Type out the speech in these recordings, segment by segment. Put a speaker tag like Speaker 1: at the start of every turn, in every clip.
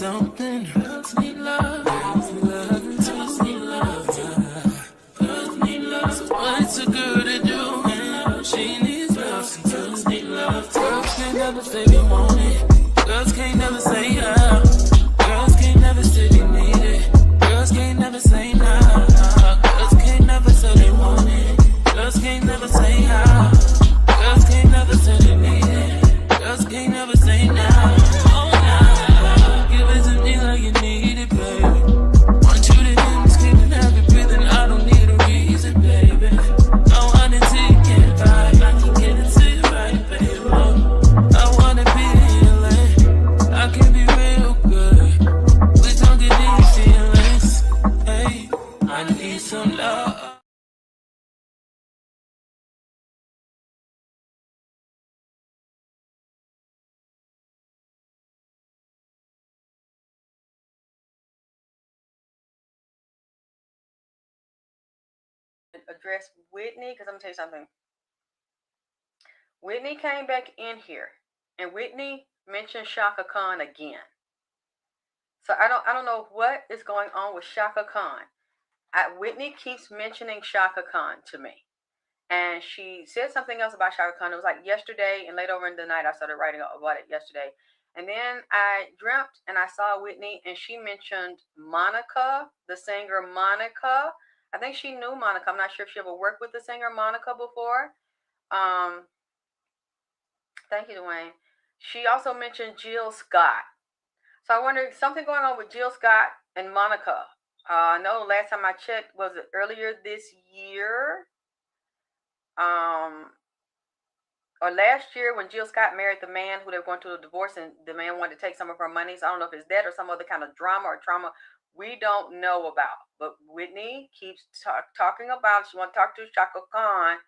Speaker 1: something. Girls need love. Girls need love. Girls need love. Girls need love. So what's a girl to do? She needs love. Some girls need love. Girls can't never say they want it. Girls can't never say how. Girls can't never say they need it. Girls can't never say nah. Girls can't never say they want it. Girls can't never say how. Girls can't never say they need it. Girls can't never say nah. Oh nah. Give it to me like you need it, baby. Want you to hear me screaming, have you breathing. I don't need a reason, baby. I want it till you get right. I can get it to you right, baby. I wanna be healing. I can be real good. We don't get these feelings. Hey, I need some love.
Speaker 2: Address Whitney, because I'm gonna tell you something. Whitney came back in here, and Whitney mentioned Shaka Khan again. So I don't know what is going on with Shaka Khan. Whitney keeps mentioning Shaka Khan to me, and she said something else about Shaka Khan. It was like yesterday, and late over in the night, I started writing about it yesterday. And then I dreamt, and I saw Whitney, and she mentioned Monica, the singer Monica. I think she knew Monica. I'm not sure if she ever worked with the singer Monica before. Thank you, Dwayne. She also mentioned Jill Scott. So I wonder, something going on with Jill Scott and Monica. I know last time I checked, was it earlier this year? Or last year when Jill Scott married the man who they were going to a divorce, and the man wanted to take some of her money. So I don't know if it's that or some other kind of drama or trauma we don't know about. But Whitney keeps talking about, she wants to talk to Shaka Khan.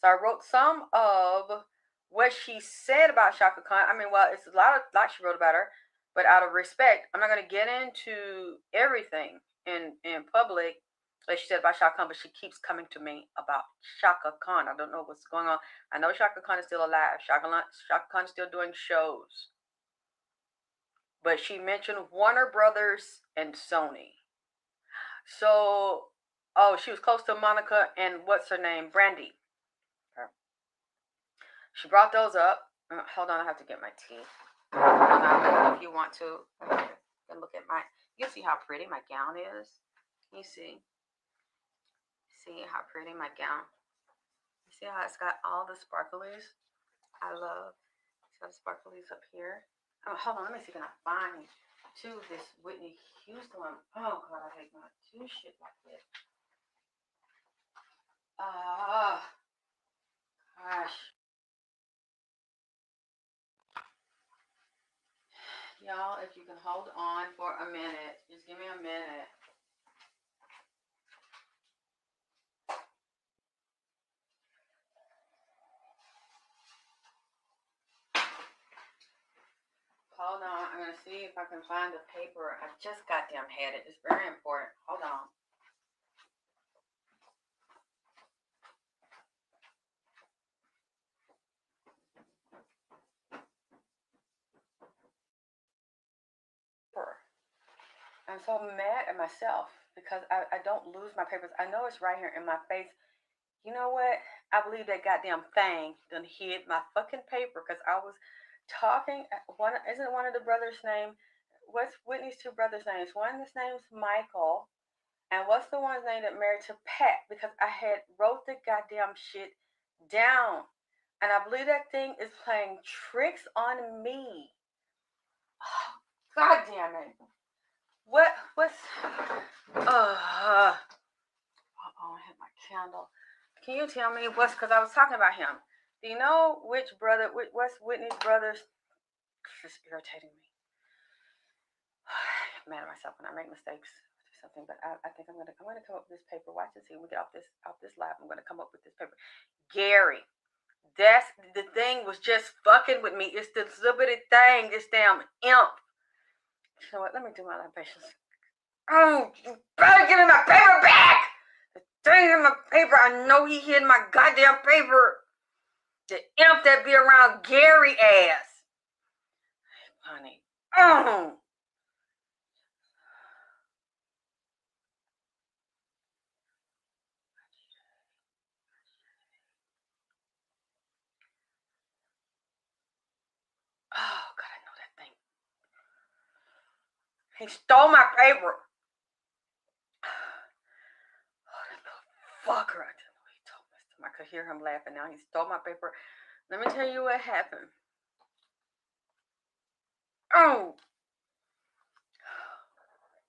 Speaker 2: So I wrote some of what she said about Shaka Khan. I mean, well, it's a lot she wrote about her, but out of respect, I'm not going to get into everything in public, like she said about Shaka Khan, but she keeps coming to me about Shaka Khan. I don't know what's going on. I know Shaka Khan is still alive. Shaka Khan is still doing shows. But she mentioned Warner Brothers and Sony. So, she was close to Monica and what's her name? Brandy. She brought those up. Hold on, I have to get my tea. If you want to, look at you see how pretty my gown is? You see? See how pretty my gown? You see how it's got all the sparklies? I love. It's got the sparklies up here. Oh, hold on, let me see if I can find this Whitney Houston one. Oh God, I hate when I do shit like this. Gosh. Y'all, if you can hold on for a minute, just give me a minute. Hold on, I'm gonna see if I can find the paper. I just goddamn had it. It's very important. Hold on. I'm so mad at myself because I don't lose my papers. I know it's right here in my face. You know what? I believe that goddamn thing done hid my fucking paper because I was talking. Isn't one of the brothers' name? What's Whitney's two brothers' names? One, his name's Michael, and what's the one's name that married to Pat? Because I had wrote the goddamn shit down, and I believe that thing is playing tricks on me. Oh, God damn it! What's? I hit my candle. Can you tell me what's? Because I was talking about him. Do you know which brother? What's Whitney's brothers? It's irritating me. I'm mad at myself when I make mistakes or something, but I think I'm gonna come up with this paper. Watch and see. When we get off this live, I'm gonna come up with this paper. Gary, that's the thing was just fucking with me. It's this little bitty thing. This damn imp. You know what? Let me do my libations. Oh, you better give me my paper back. The thing in my paper. I know he hid my goddamn paper. The imp that be around Gary ass. Honey. Oh. He stole my paper. Oh, that little fucker. I didn't know he told me. I could hear him laughing now. He stole my paper. Let me tell you what happened. Oh,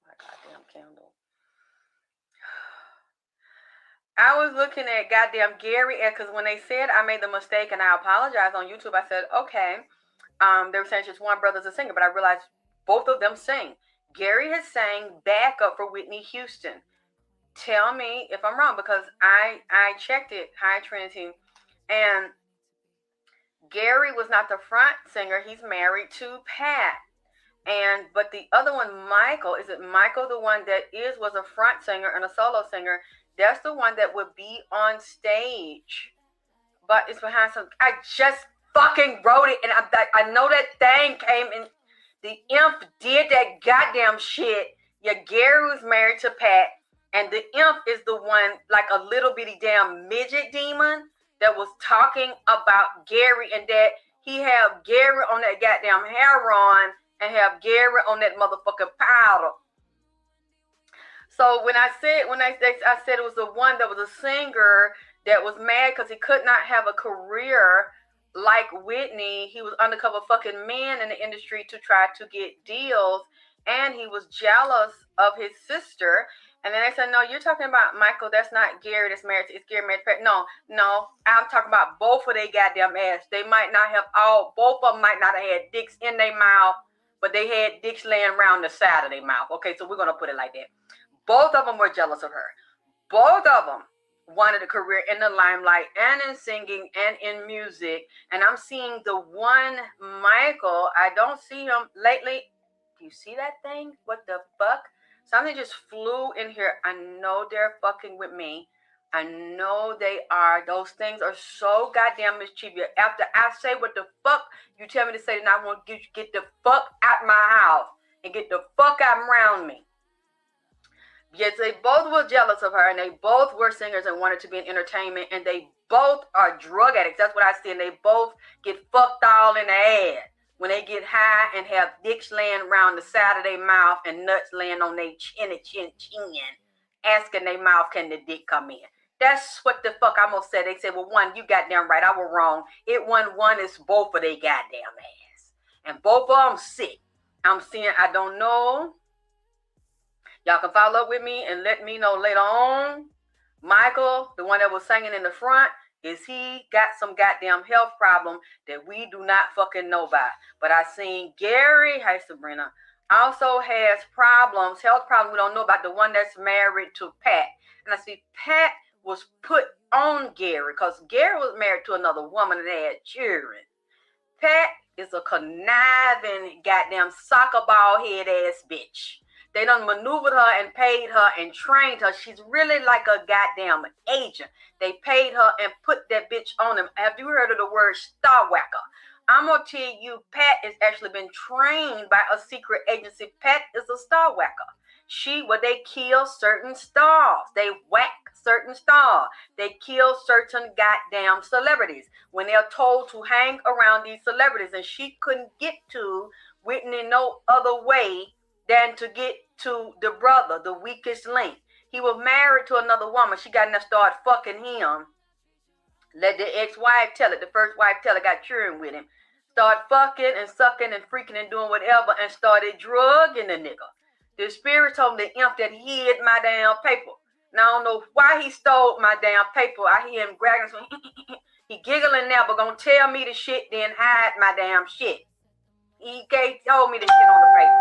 Speaker 2: my goddamn candle. I was looking at goddamn Gary, because when they said I made the mistake and I apologized on YouTube, I said, okay. They were saying just one brother's a singer, but I realized both of them sing. Gary has sang backup for Whitney Houston. Tell me if I'm wrong, because I checked it, High Trinity, and Gary was not the front singer. He's married to Pat. But the other one, Michael, is it Michael, the one that was a front singer and a solo singer? That's the one that would be on stage, but it's behind some. I just fucking wrote it, and I know that thing came in. The imp did that goddamn shit. Yeah, Gary was married to Pat, and the imp is the one, like a little bitty damn midget demon that was talking about Gary, and that he have Gary on that goddamn heroin and have Gary on that motherfucking powder. So when I said it was the one that was a singer that was mad because he could not have a career like Whitney. He was undercover fucking man in the industry to try to get deals, and he was jealous of his sister. And then they said, no, you're talking about Michael. That's not Gary that's married. It's Gary married to Pat. No, I'm talking about both of their goddamn ass. They might not have both of them might not have had dicks in their mouth, but they had dicks laying around the side of their mouth. Okay, so we're going to put it like that. Both of them were jealous of her. Both of them wanted a career in the limelight and in singing and in music. And I'm seeing the one Michael. I don't see him lately. Do you see that thing? What the fuck? Something just flew in here. I know they're fucking with me. I know they are. Those things are so goddamn mischievous. After I say what the fuck you tell me to say, then I want to get the fuck out my house and get the fuck out around me. Yes, they both were jealous of her, and they both were singers and wanted to be in entertainment, and they both are drug addicts. That's what I see, and they both get fucked all in the ass when they get high and have dicks laying around the side of their mouth and nuts laying on their chin, asking their mouth, can the dick come in? That's what the fuck I almost said. They said, well, one, you goddamn right, I was wrong. It wasn't one, it's both of they goddamn ass. And both of them sick. I'm seeing, I don't know. Y'all can follow up with me and let me know later on. Michael, the one that was singing in the front, is he got some goddamn health problem that we do not fucking know about. But I seen Gary, hi Sabrina, also has problems, health problems we don't know about, the one that's married to Pat. And I see Pat was put on Gary because Gary was married to another woman and they had children. Pat is a conniving goddamn soccer ball head ass bitch. They done maneuvered her and paid her and trained her. She's really like a goddamn agent. They paid her and put that bitch on them. Have you heard of the word star whacker? I'm going to tell you, Pat has actually been trained by a secret agency. Pat is a star whacker. They kill certain stars. They whack certain stars. They kill certain goddamn celebrities when they're told to hang around these celebrities. And she couldn't get to Whitney no other way than to get to the brother, the weakest link. He was married to another woman. She got in there, started fucking him. Let the ex-wife tell it. The first wife tell it, got children with him. Started fucking and sucking and freaking and doing whatever and started drugging the nigga. The spirit told me the imp that he hid my damn paper. Now I don't know why he stole my damn paper. I hear him grabbing some. He giggling now, but gonna tell me the shit, then hide my damn shit. He told me the shit on the paper.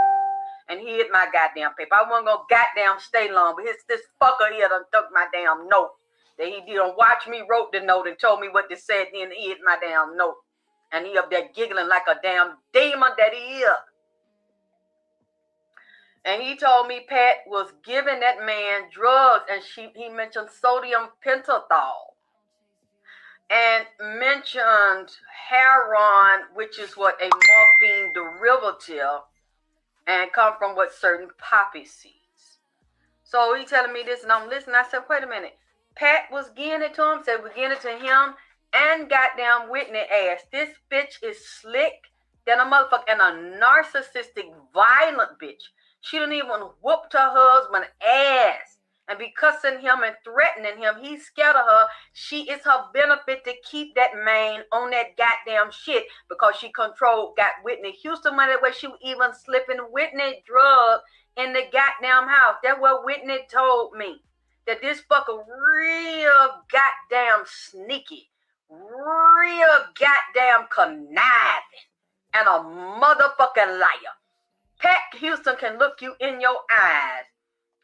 Speaker 2: And he hid my goddamn paper. I wasn't gonna goddamn stay long, but this fucker here done took my damn note. That he didn't watch me, wrote the note, and told me what to say, then he hid my damn note. And he up there giggling like a damn demon that he is. And he told me Pat was giving that man drugs, and he mentioned sodium pentothal. And mentioned heroin, which is what a morphine derivative, and come from what certain poppy seeds. So he telling me this, and I'm listening. I said, wait a minute. Pat was getting it to him, said we're getting it to him, and goddamn Whitney ass. This bitch is slick than a motherfucker, and a narcissistic, violent bitch. She done even whooped her husband's ass and be cussing him and threatening him. He's scared of her. She is her benefit to keep that man on that goddamn shit because she got Whitney Houston money where she was even slipping Whitney drugs in the goddamn house. That's what Whitney told me. That this fucker real goddamn sneaky, real goddamn conniving, and a motherfucking liar. Pat Houston can look you in your eyes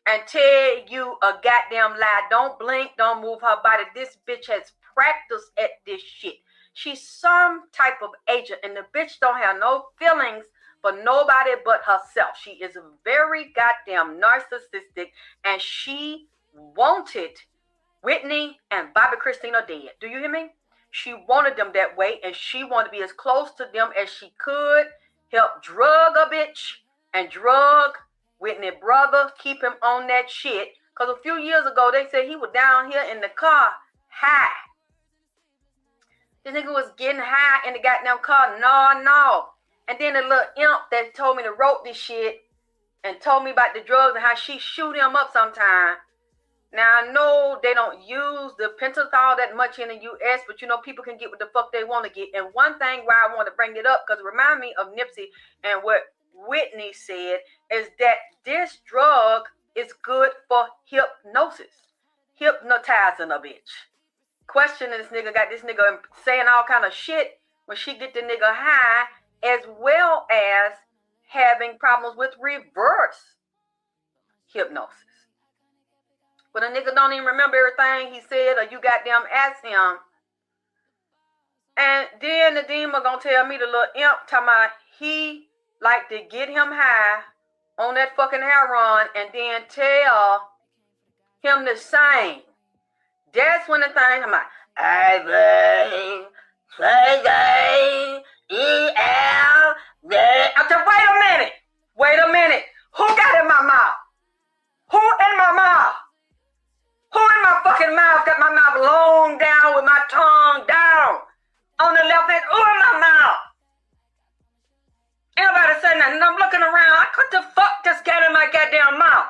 Speaker 2: and tell you a goddamn lie. Don't blink, don't move her body. This bitch has practiced at this shit. She's some type of agent, and the bitch don't have no feelings for nobody but herself. She is very goddamn narcissistic, and she wanted Whitney and Bobby Christina dead. Do you hear me? She wanted them that way, and she wanted to be as close to them as she could. Help drug a bitch and drug Whitney brother, keep him on that shit. Because a few years ago, they said he was down here in the car high. This nigga was getting high in the goddamn car. No. And then the little imp that told me to wrote this shit and told me about the drugs and how she shoot him up sometime. Now, I know they don't use the pentothal that much in the U.S., but, you know, people can get what the fuck they want to get. And one thing why I want to bring it up, because it reminds me of Nipsey and what Whitney said, is that this drug is good for hypnosis. Hypnotizing a bitch. Questioning this nigga, got this nigga saying all kind of shit when she get the nigga high, as well as having problems with reverse hypnosis. But a nigga don't even remember everything he said, or you goddamn ask him. And then the demon gonna tell me, the little imp, talking about he like to get him high on that fucking heroin and then tell him to sing. That's when the thing, I'm like, I believe, I said, wait a minute. Who got in my mouth? Who in my mouth? Who in my fucking mouth got my mouth long down with my tongue down on the left hand? Who in my mouth? Everybody said nothing. I'm looking around. What the fuck just got in my goddamn mouth?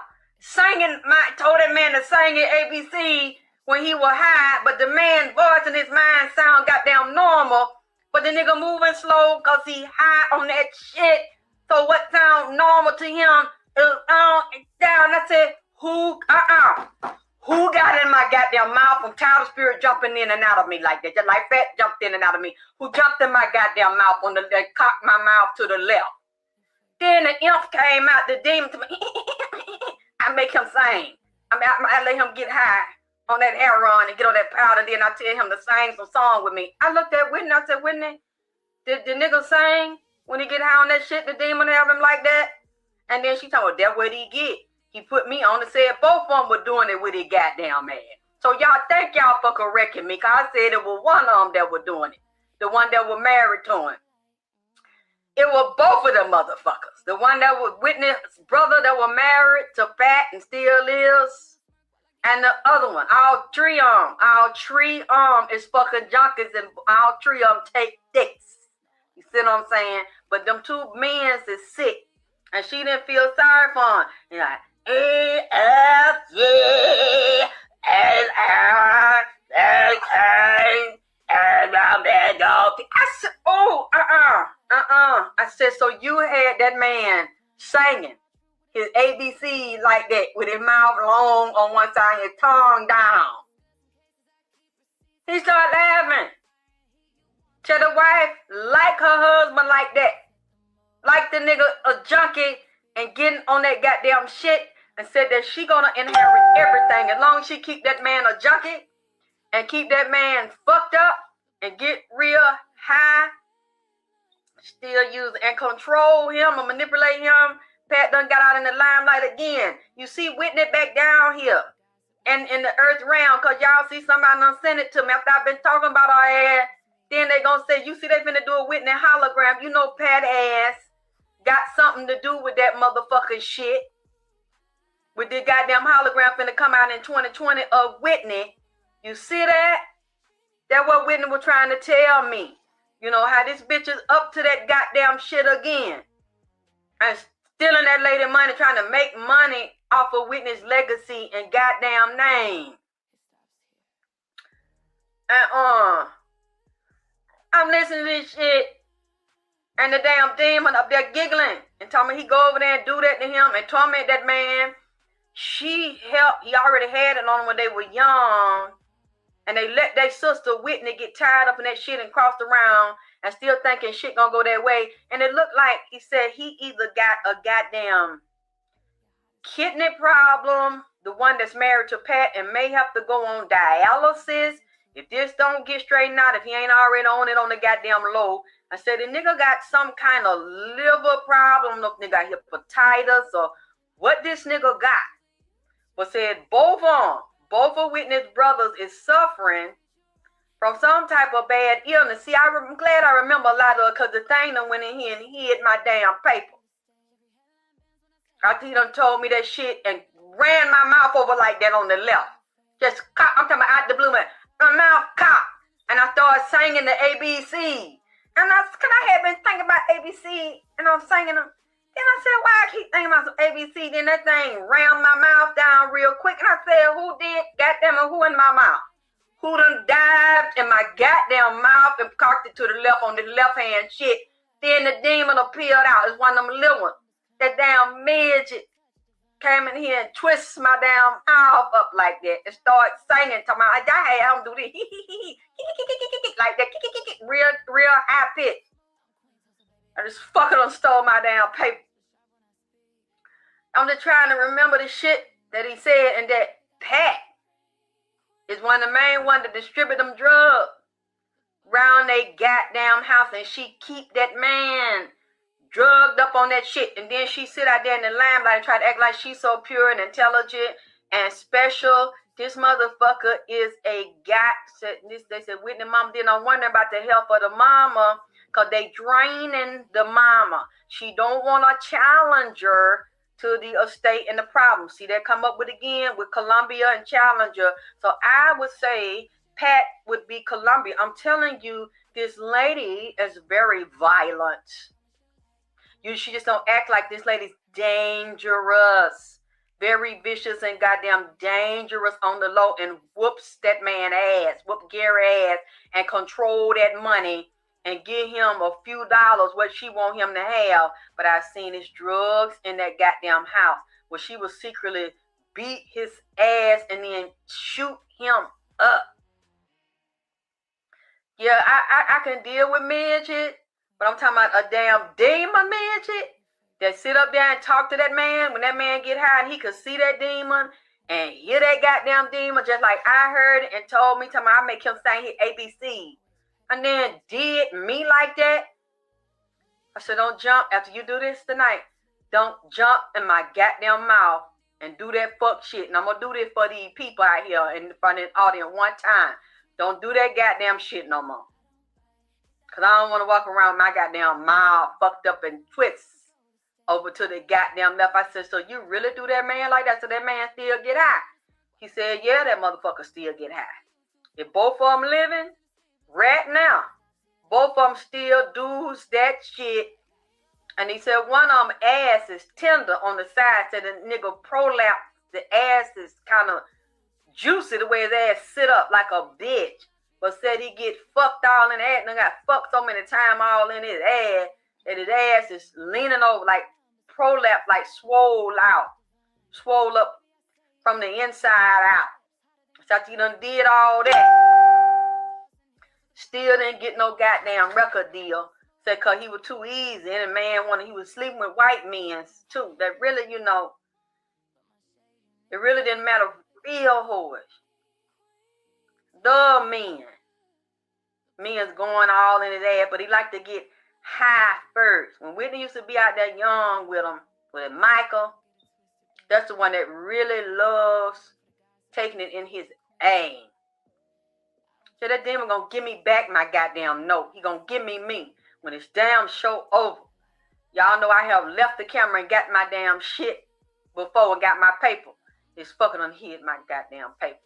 Speaker 2: Told that man to sing it ABC when he was high, but the man's voice in his mind sound goddamn normal, but the nigga moving slow because he high on that shit. So what sound normal to him is down. I said, who got in my goddamn mouth? I'm tired of spirit jumping in and out of me like that. Just like fat jumped in and out of me. Who jumped in my goddamn mouth they cocked my mouth to the left. Then the imp came out, the demon to me. I make him sing. I let him get high on that heroin and get on that powder. Then I tell him to sing some song with me. I looked at Whitney. I said, Whitney, did the nigga sing when he get high on that shit? The demon have him like that? And then she told me, that's what he get. He put me on and said both of them were doing it with his goddamn man. So y'all thank y'all for correcting me, because I said it was one of them that were doing it. The one that was married to him. It was both of them motherfuckers. The one that was Whitney's brother that was married to Fat and still is. And the other one, all three of them is fucking junkies, and all three of them take dicks. You see what I'm saying? But them two men is sick. And she didn't feel sorry for him. You know, I said, I said, so you had that man singing his ABC like that with his mouth long on one side and his tongue down. He started laughing. Tell the wife, like her husband like that. Like the nigga a junkie and getting on that goddamn shit, and said that she gonna inherit everything as long as she keep that man a junkie and keep that man fucked up and get real high, still use and control him and manipulate him. Pat done got out in the limelight again. You see Whitney back down here and in the earth realm, because y'all see somebody done send it to me after I've been talking about our ass. Then they gonna say, you see they finna do a Whitney hologram. You know Pat ass got something to do with that motherfucking shit. With the goddamn hologram finna come out in 2020 of Whitney. You see that? That's what Whitney was trying to tell me. You know, how this bitch is up to that goddamn shit again. And stealing that lady money, trying to make money off of Whitney's legacy and goddamn name. And I'm listening to this shit, and the damn demon up there giggling and told me he go over there and do that to him and torment that man. She helped. He already had it on when they were young, and they let their sister Whitney get tied up in that shit and crossed around and still thinking shit gonna go that way. And it looked like he said he either got a goddamn kidney problem, the one that's married to Pat, and may have to go on dialysis if this don't get straightened out, if he ain't already on it on the goddamn low. I said the nigga got some kind of liver problem. I don't know if nigga got hepatitis or what this nigga got. But said both of Whitney's brothers is suffering from some type of bad illness. See, I'm glad I remember a lot of it, because the thing done went in here and hid my damn paper. After he done told me that shit and ran my mouth over like that on the left. Just, I'm talking about out the blue, man. My mouth cocked. And I started singing the ABC. And cause I had been thinking about ABC, and I was singing them. Then I said, why I keep thinking about some ABC? Then that thing rammed my mouth down real quick. And I said, who did? Goddamn it, who in my mouth? Who done dived in my goddamn mouth and cocked it to the left on the left hand shit? Then the demon appeared out. It's one of them little ones. That damn midget came in here and twisted my damn mouth up like that and started singing to my, I had him do this, like that, real high pitch. I just fucking done stole my damn paper. I'm just trying to remember the shit that he said, and that Pat is one of the main ones to distribute them drugs around they goddamn house, and she keep that man drugged up on that shit, and then she sit out there in the limelight and try to act like she's so pure and intelligent and special. This motherfucker is a guy. They said Whitney mama did not wonder about the health of the mama, because they draining the mama. She don't want a challenger to the estate and the problem. See, they come up with again with Columbia and Challenger. So I would say Pat would be Columbia. I'm telling you, this lady is very violent. She just don't act like this lady's dangerous. Very vicious and goddamn dangerous on the low, and whoops that man ass, whoop Gary ass, and control that money and give him a few dollars what she want him to have. But I've seen his drugs in that goddamn house where she will secretly beat his ass and then shoot him up. Yeah, I can deal with midget, but I'm talking about a damn demon midget that sit up there and talk to that man when that man get high and he could see that demon and hear that goddamn demon just like I heard it and told me, I make him sing his ABC. And then did me like that. I said, don't jump after you do this tonight. Don't jump in my goddamn mouth and do that fuck shit. And I'm going to do this for these people out here in front of the audience one time. Don't do that goddamn shit no more. Because I don't want to walk around with my goddamn mouth fucked up and twist over to the goddamn left. I said, so you really do that man like that so that man still get high? He said, yeah, that motherfucker still get high. If both of them living right now, both of them still does that shit. And he said one of them ass is tender on the side. Said the nigga prolapse, the ass is kind of juicy the way his ass sit up like a bitch. But said he get fucked all in the ass and got fucked so many times all in his ass that his ass is leaning over like prolapse, like swole up from the inside out. So he done did all that. Still didn't get no goddamn record deal. Said cause he was too easy, and the man he was sleeping with white men too. That really, it really didn't matter. Real whores. The men's going all in his ass, but he liked to get high first. When Whitney used to be out there young with him, with Michael, that's the one that really loves taking it in his aim. So that demon gonna give me back my goddamn note. He gonna give me when it's damn show over. Y'all know I have left the camera and got my damn shit before I got my paper. It's fucking unhid my goddamn paper.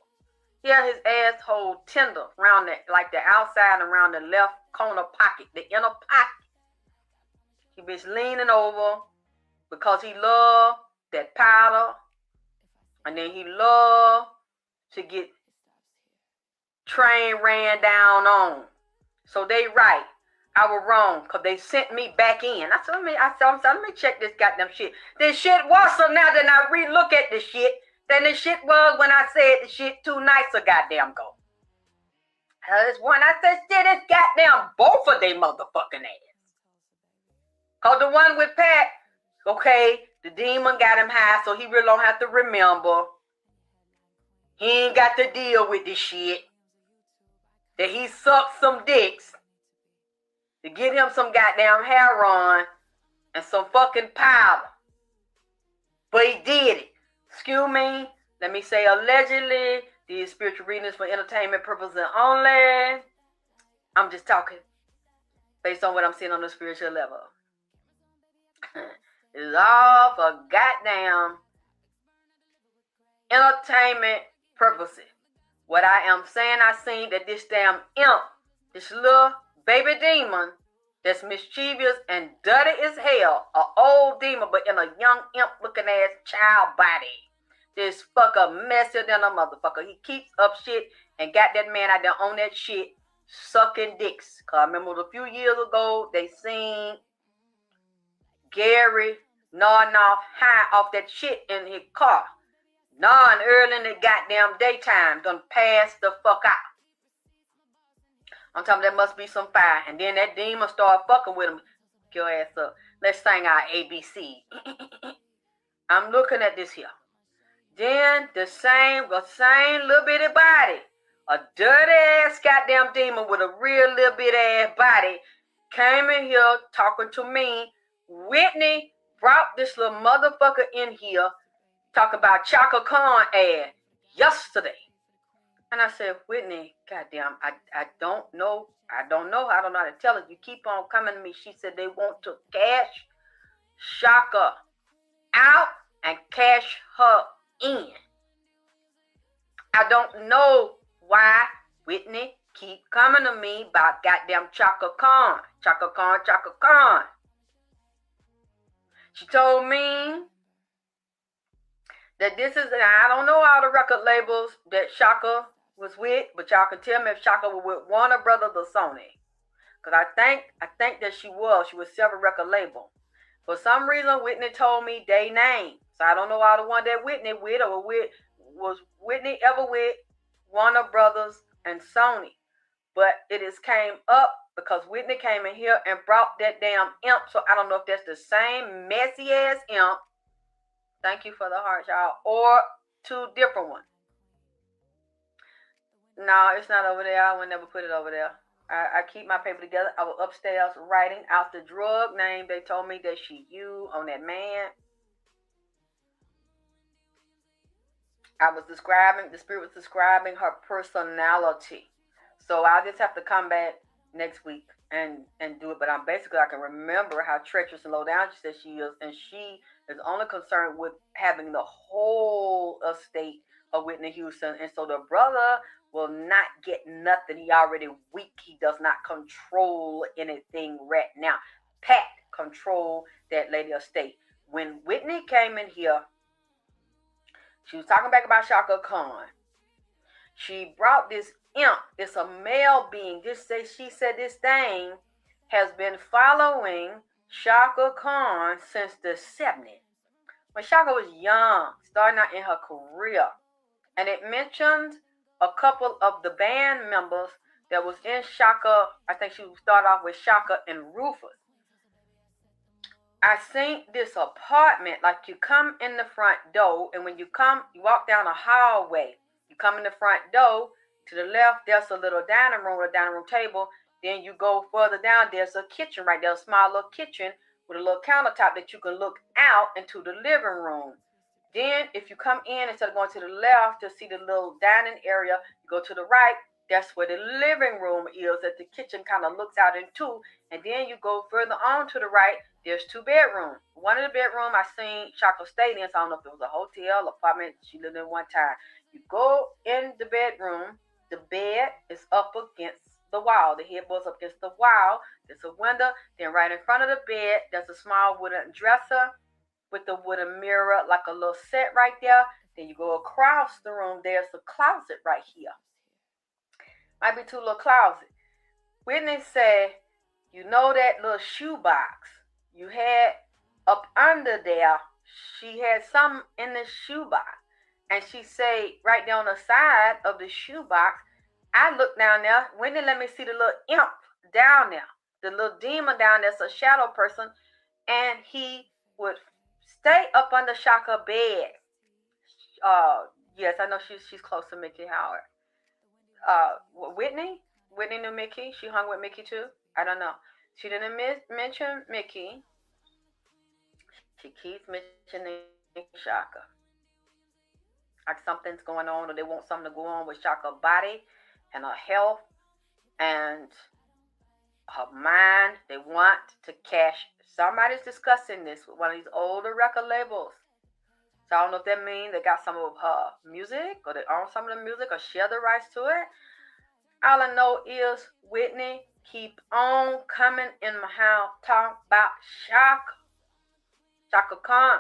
Speaker 2: Yeah, his asshole tender around that, like the outside and around the left corner pocket, the inner pocket. He bitch leaning over because he loved that powder, and then he loved to get train ran down on. So they right. I was wrong because they sent me back in. I said, let me check this goddamn shit. This shit was so now that I re-look at the shit than the shit was when I said the shit 2 nights a goddamn ago. This one I said, shit is goddamn both of they motherfucking ass. Because the one with Pat, okay, the demon got him high, so he really don't have to remember. He ain't got to deal with this shit. That he sucked some dicks to get him some goddamn heroin and some fucking powder. But he did it. Excuse me. Let me say allegedly. These spiritual readings for entertainment purposes only. I'm just talking based on what I'm seeing on the spiritual level. It's all for goddamn entertainment purposes. What I am saying, I seen that this damn imp, this little baby demon that's mischievous and dirty as hell, an old demon but in a young imp looking ass child body. This fucker messier than a motherfucker. He keeps up shit and got that man out there on that shit sucking dicks. Cause I remember a few years ago they seen Gary gnawing off high off that shit in his car. Gnawing early in the goddamn daytime. Done pass the fuck out. I'm talking there must be some fire. And then that demon started fucking with him. Get your ass up. Let's sing our ABC. I'm looking at this here. Then the same little bitty body. A dirty ass goddamn demon with a real little bitty ass body came in here talking to me. Whitney brought this little motherfucker in here talking about Chaka Khan ass yesterday. And I said, Whitney, goddamn, I don't know. I don't know how to tell it. You keep on coming to me. She said they want to cash Shaka out and cash her in. I don't know why Whitney keep coming to me about goddamn Chaka Khan. Chaka Khan, Chaka Khan. She told me that this is, and I don't know all the record labels that Shaka was with, but y'all can tell me if Shaka was with Warner Brothers or Sony. Because I think that she was several record labels. For some reason, Whitney told me they name. So I don't know all the one that Whitney with or with, was Whitney ever with Warner Brothers and Sony. But it has came up because Whitney came in here and brought that damn imp. So I don't know if that's the same messy ass imp. Thank you for the heart, y'all. Or 2 different ones. No, it's not over there. I would never put it over there. I keep my paper together. I was upstairs writing out the drug name they told me that she used on that man. The spirit was describing her personality. So I'll just have to come back next week and do it. But I can remember how treacherous and low down she said she is. And she is only concerned with having the whole estate of Whitney Houston. And so the brother will not get nothing. He already weak. He does not control anything right now. Pat control that lady estate. When Whitney came in here, she was talking back about Shaka Khan. She brought this imp. It's a male being. She said this thing has been following Shaka Khan since the 70s. When Shaka was young, starting out in her career. And it mentioned a couple of the band members that was in Shaka. I think she started off with Shaka and Rufus. I seen this apartment, like you come in the front door, and when you walk down a hallway, you come in the front door, to the left, there's a little dining room table. Then you go further down, there's a kitchen right there, a small little kitchen with a little countertop that you can look out into the living room. Then if you come in, instead of going to the left to see the little dining area, you go to the right. That's where the living room is that the kitchen kind of looks out into. And then you go further on to the right, there's 2 bedrooms. One of the bedrooms I seen Shaka stayed in, so I don't know if it was a hotel, apartment she lived in one time. You go in the bedroom, the bed is up against the wall. The headboard's up against the wall. There's a window. Then right in front of the bed, there's a small wooden dresser. with the wooden mirror, like a little set right there. Then you go across the room. There's a closet right here. Might be two little closets. Whitney said, you know that little shoe box you had up under there? She had something in the shoe box. And she said, right there on the side of the shoe box, I looked down there. Whitney let me see the little imp down there. The little demon down there's a shadow person. And he would stay up under Shaka's bed. Yes, I know she's close to Mickey Howard. Whitney knew Mickey. She hung with Mickey too. I don't know. She didn't mention Mickey. She keeps mentioning Shaka. Like something's going on, or they want something to go on with Shaka's body and her health and her mind. They want to cash. Somebody's discussing this with one of these older record labels. So I don't know if that means they got some of her music, or they own some of the music, or share the rights to it. All I know is Whitney keep on coming in my house, talk about Shaka Khan.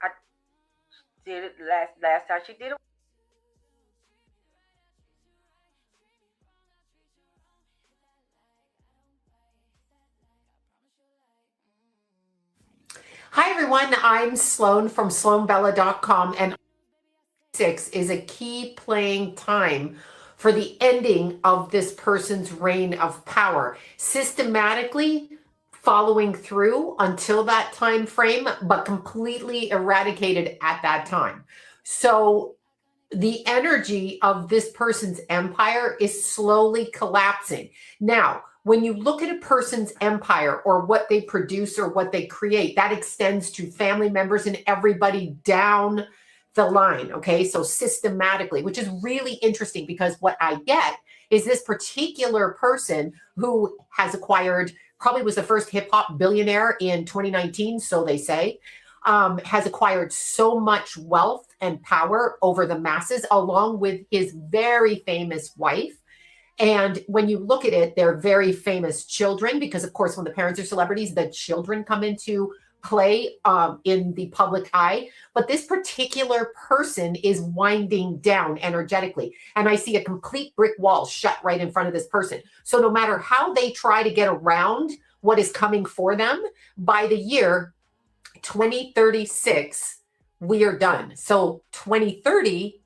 Speaker 2: I did it last time she did it.
Speaker 3: Hi, everyone. I'm Sloan from SloanBella.com, and 6 is a key playing time for the ending of this person's reign of power, systematically following through until that time frame, but completely eradicated at that time. So the energy of this person's empire is slowly collapsing. Now, when you look at a person's empire or what they produce or what they create, that extends to family members and everybody down the line, okay? So systematically, which is really interesting, because what I get is this particular person who has acquired, probably was the first hip hop billionaire in 2019, so they say, has acquired so much wealth and power over the masses, along with his very famous wife. And when you look at it, they're very famous children, because of course, when the parents are celebrities, the children come into play in the public eye. But this particular person is winding down energetically. And I see a complete brick wall shut right in front of this person. So no matter how they try to get around what is coming for them, by the year 2036, we are done. So 2030,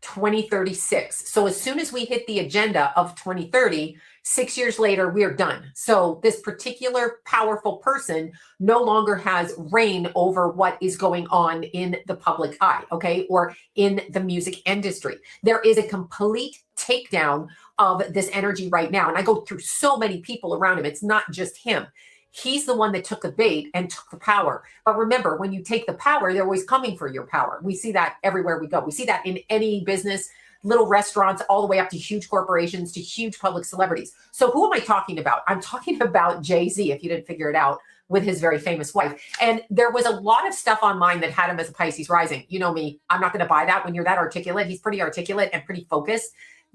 Speaker 3: 2036. So as soon as we hit the agenda of 2030, 6 years later, we are done. So this particular powerful person no longer has reign over what is going on in the public eye, okay, or in the music industry. There is a complete takedown of this energy right now. And I go through so many people around him. It's not just him. He's the one that took the bait and took the power. But remember, when you take the power, they're always coming for your power. We see that everywhere we go. We see that in any business, little restaurants, all the way up to huge corporations, to huge public celebrities. So who am I talking about? I'm talking about Jay-Z, if you didn't figure it out, with his very famous wife. And there was a lot of stuff online that had him as a Pisces rising. You know me, I'm not going to buy that when you're that articulate. He's pretty articulate and pretty focused.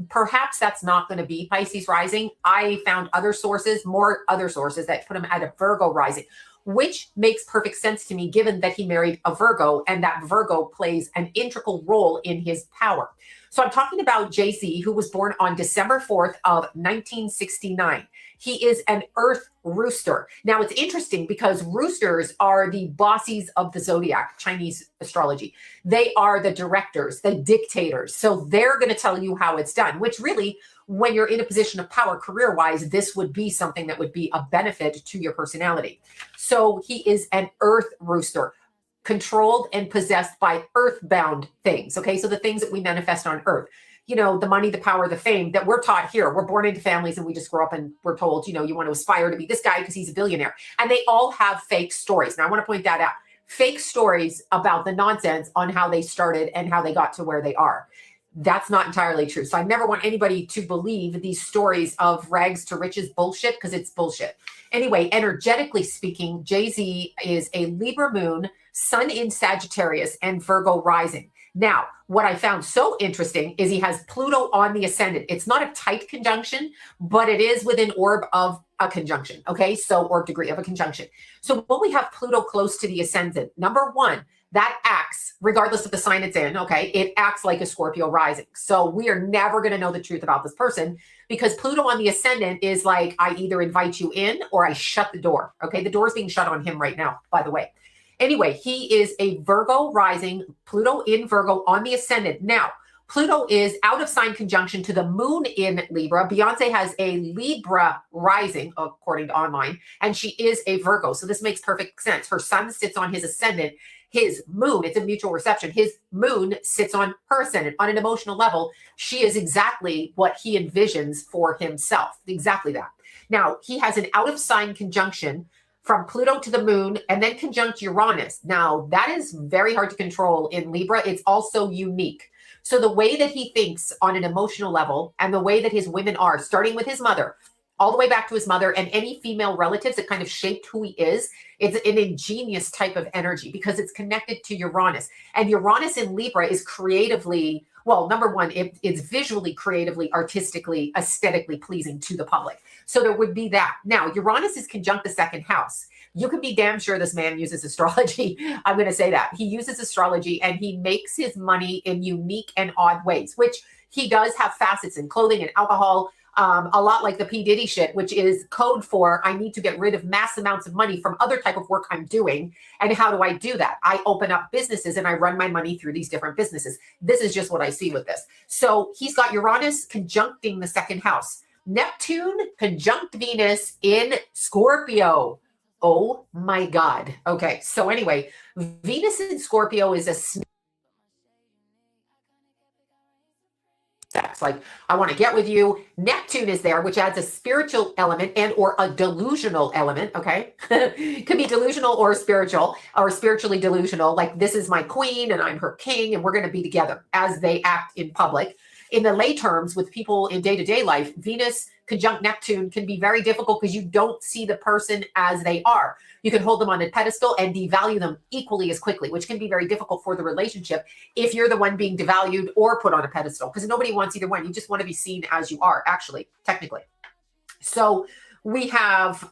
Speaker 3: Perhaps that's not going to be Pisces rising. I found other sources that put him at a Virgo rising, which makes perfect sense to me, given that he married a Virgo, and that Virgo plays an integral role in his power. So I'm talking about Jay-Z, who was born on December 4th of 1969. He is an earth rooster. Now, it's interesting because roosters are the bossies of the zodiac, Chinese astrology. They are the directors, the dictators. So they're going to tell you how it's done, which really, when you're in a position of power career-wise, this would be something that would be a benefit to your personality. So he is an earth rooster, controlled and possessed by earthbound things. Okay, so the things that we manifest on earth, you know, the money, the power, the fame that we're taught here. We're born into families and we just grow up and we're told, you know, you want to aspire to be this guy because he's a billionaire. And they all have fake stories. Now, I want to point that out. Fake stories about the nonsense on how they started and how they got to where they are. That's not entirely true. So I never want anybody to believe these stories of rags to riches bullshit, because it's bullshit. Anyway, energetically speaking, Jay-Z is a Libra moon, sun in Sagittarius, and Virgo rising. Now, what I found so interesting is he has Pluto on the ascendant. It's not a tight conjunction, but it is within orb of a conjunction. Okay, so orb degree of a conjunction. So when we have Pluto close to the ascendant, number one, that acts, regardless of the sign it's in, okay, it acts like a Scorpio rising. So we are never going to know the truth about this person because Pluto on the ascendant is like, I either invite you in or I shut the door. Okay, the door is being shut on him right now, by the way. Anyway, he is a Virgo rising, Pluto in Virgo on the ascendant. Now, Pluto is out of sign conjunction to the moon in Libra. Beyonce has a Libra rising, according to online, and she is a Virgo. So this makes perfect sense. Her sun sits on his ascendant. His moon, it's a mutual reception. His moon sits on her ascendant. On an emotional level, she is exactly what he envisions for himself. Exactly that. Now, he has an out of sign conjunction from Pluto to the moon and then conjunct Uranus. Now, that is very hard to control in Libra. It's also unique. So the way that he thinks on an emotional level and the way that his women are, starting with his mother, all the way back to his mother and any female relatives that kind of shaped who he is, it's an ingenious type of energy because it's connected to Uranus. And Uranus in Libra is creatively, well, number one, it's visually, creatively, artistically, aesthetically pleasing to the public. So there would be that. Now, Uranus is conjunct the second house. You can be damn sure this man uses astrology. I'm going to say that. He uses astrology and he makes his money in unique and odd ways, which he does have facets in clothing and alcohol, a lot like the P. Diddy shit, which is code for I need to get rid of mass amounts of money from other type of work I'm doing. And how do I do that? I open up businesses and I run my money through these different businesses. This is just what I see with this. So he's got Uranus conjuncting the second house. Neptune conjunct Venus in Scorpio. Oh my God. Okay. So anyway, Venus in Scorpio is a sex, like I want to get with you. Neptune is there, which adds a spiritual element and or a delusional element. Okay. Could be delusional or spiritual or spiritually delusional. Like this is my queen and I'm her king and we're going to be together as they act in public. In the lay terms with people in day-to-day life, Venus conjunct Neptune can be very difficult because you don't see the person as they are. You can hold them on a pedestal and devalue them equally as quickly, which can be very difficult for the relationship if you're the one being devalued or put on a pedestal, because nobody wants either one. You just want to be seen as you are, actually, technically. So we have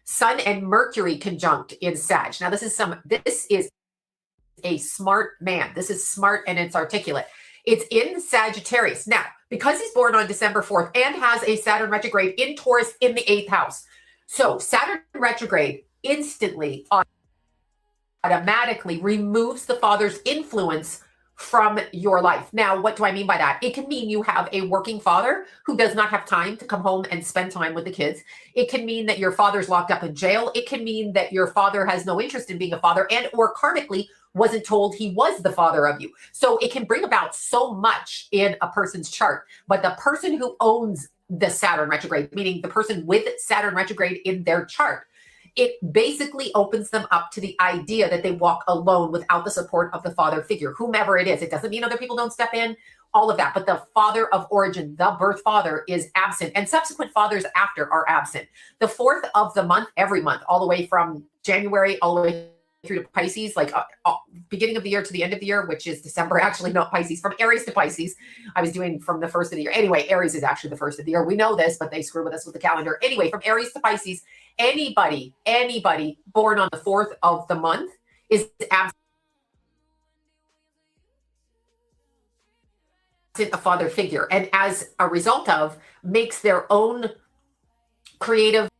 Speaker 3: Sun and Mercury conjunct in Sag. Now this is a smart man. This is smart and it's articulate. It's in Sagittarius. Now, because he's born on December 4th and has a Saturn retrograde in Taurus in the 8th house. So Saturn retrograde instantly, automatically removes the father's influence from your life. Now, what do I mean by that? It can mean you have a working father who does not have time to come home and spend time with the kids. It can mean that your father's locked up in jail. It can mean that your father has no interest in being a father and or karmically wasn't told he was the father of you. So it can bring about so much in a person's chart. But the person who owns the Saturn retrograde, meaning the person with Saturn retrograde in their chart, it basically opens them up to the idea that they walk alone without the support of the father figure, whomever it is. It doesn't mean other people don't step in, all of that. But the father of origin, the birth father, is absent. And subsequent fathers after are absent. The 4th of the month, every month, all the way from January, all the way through to Pisces, like beginning of the year to the end of the year, which is December, actually not Pisces, from Aries to Pisces. I was doing from the first of the year. Anyway, Aries is actually the first of the year. We know this, but they screw with us with the calendar. Anyway, from Aries to Pisces, anybody born on the 4th of the month is absent a father figure. And as a result of, makes their own creative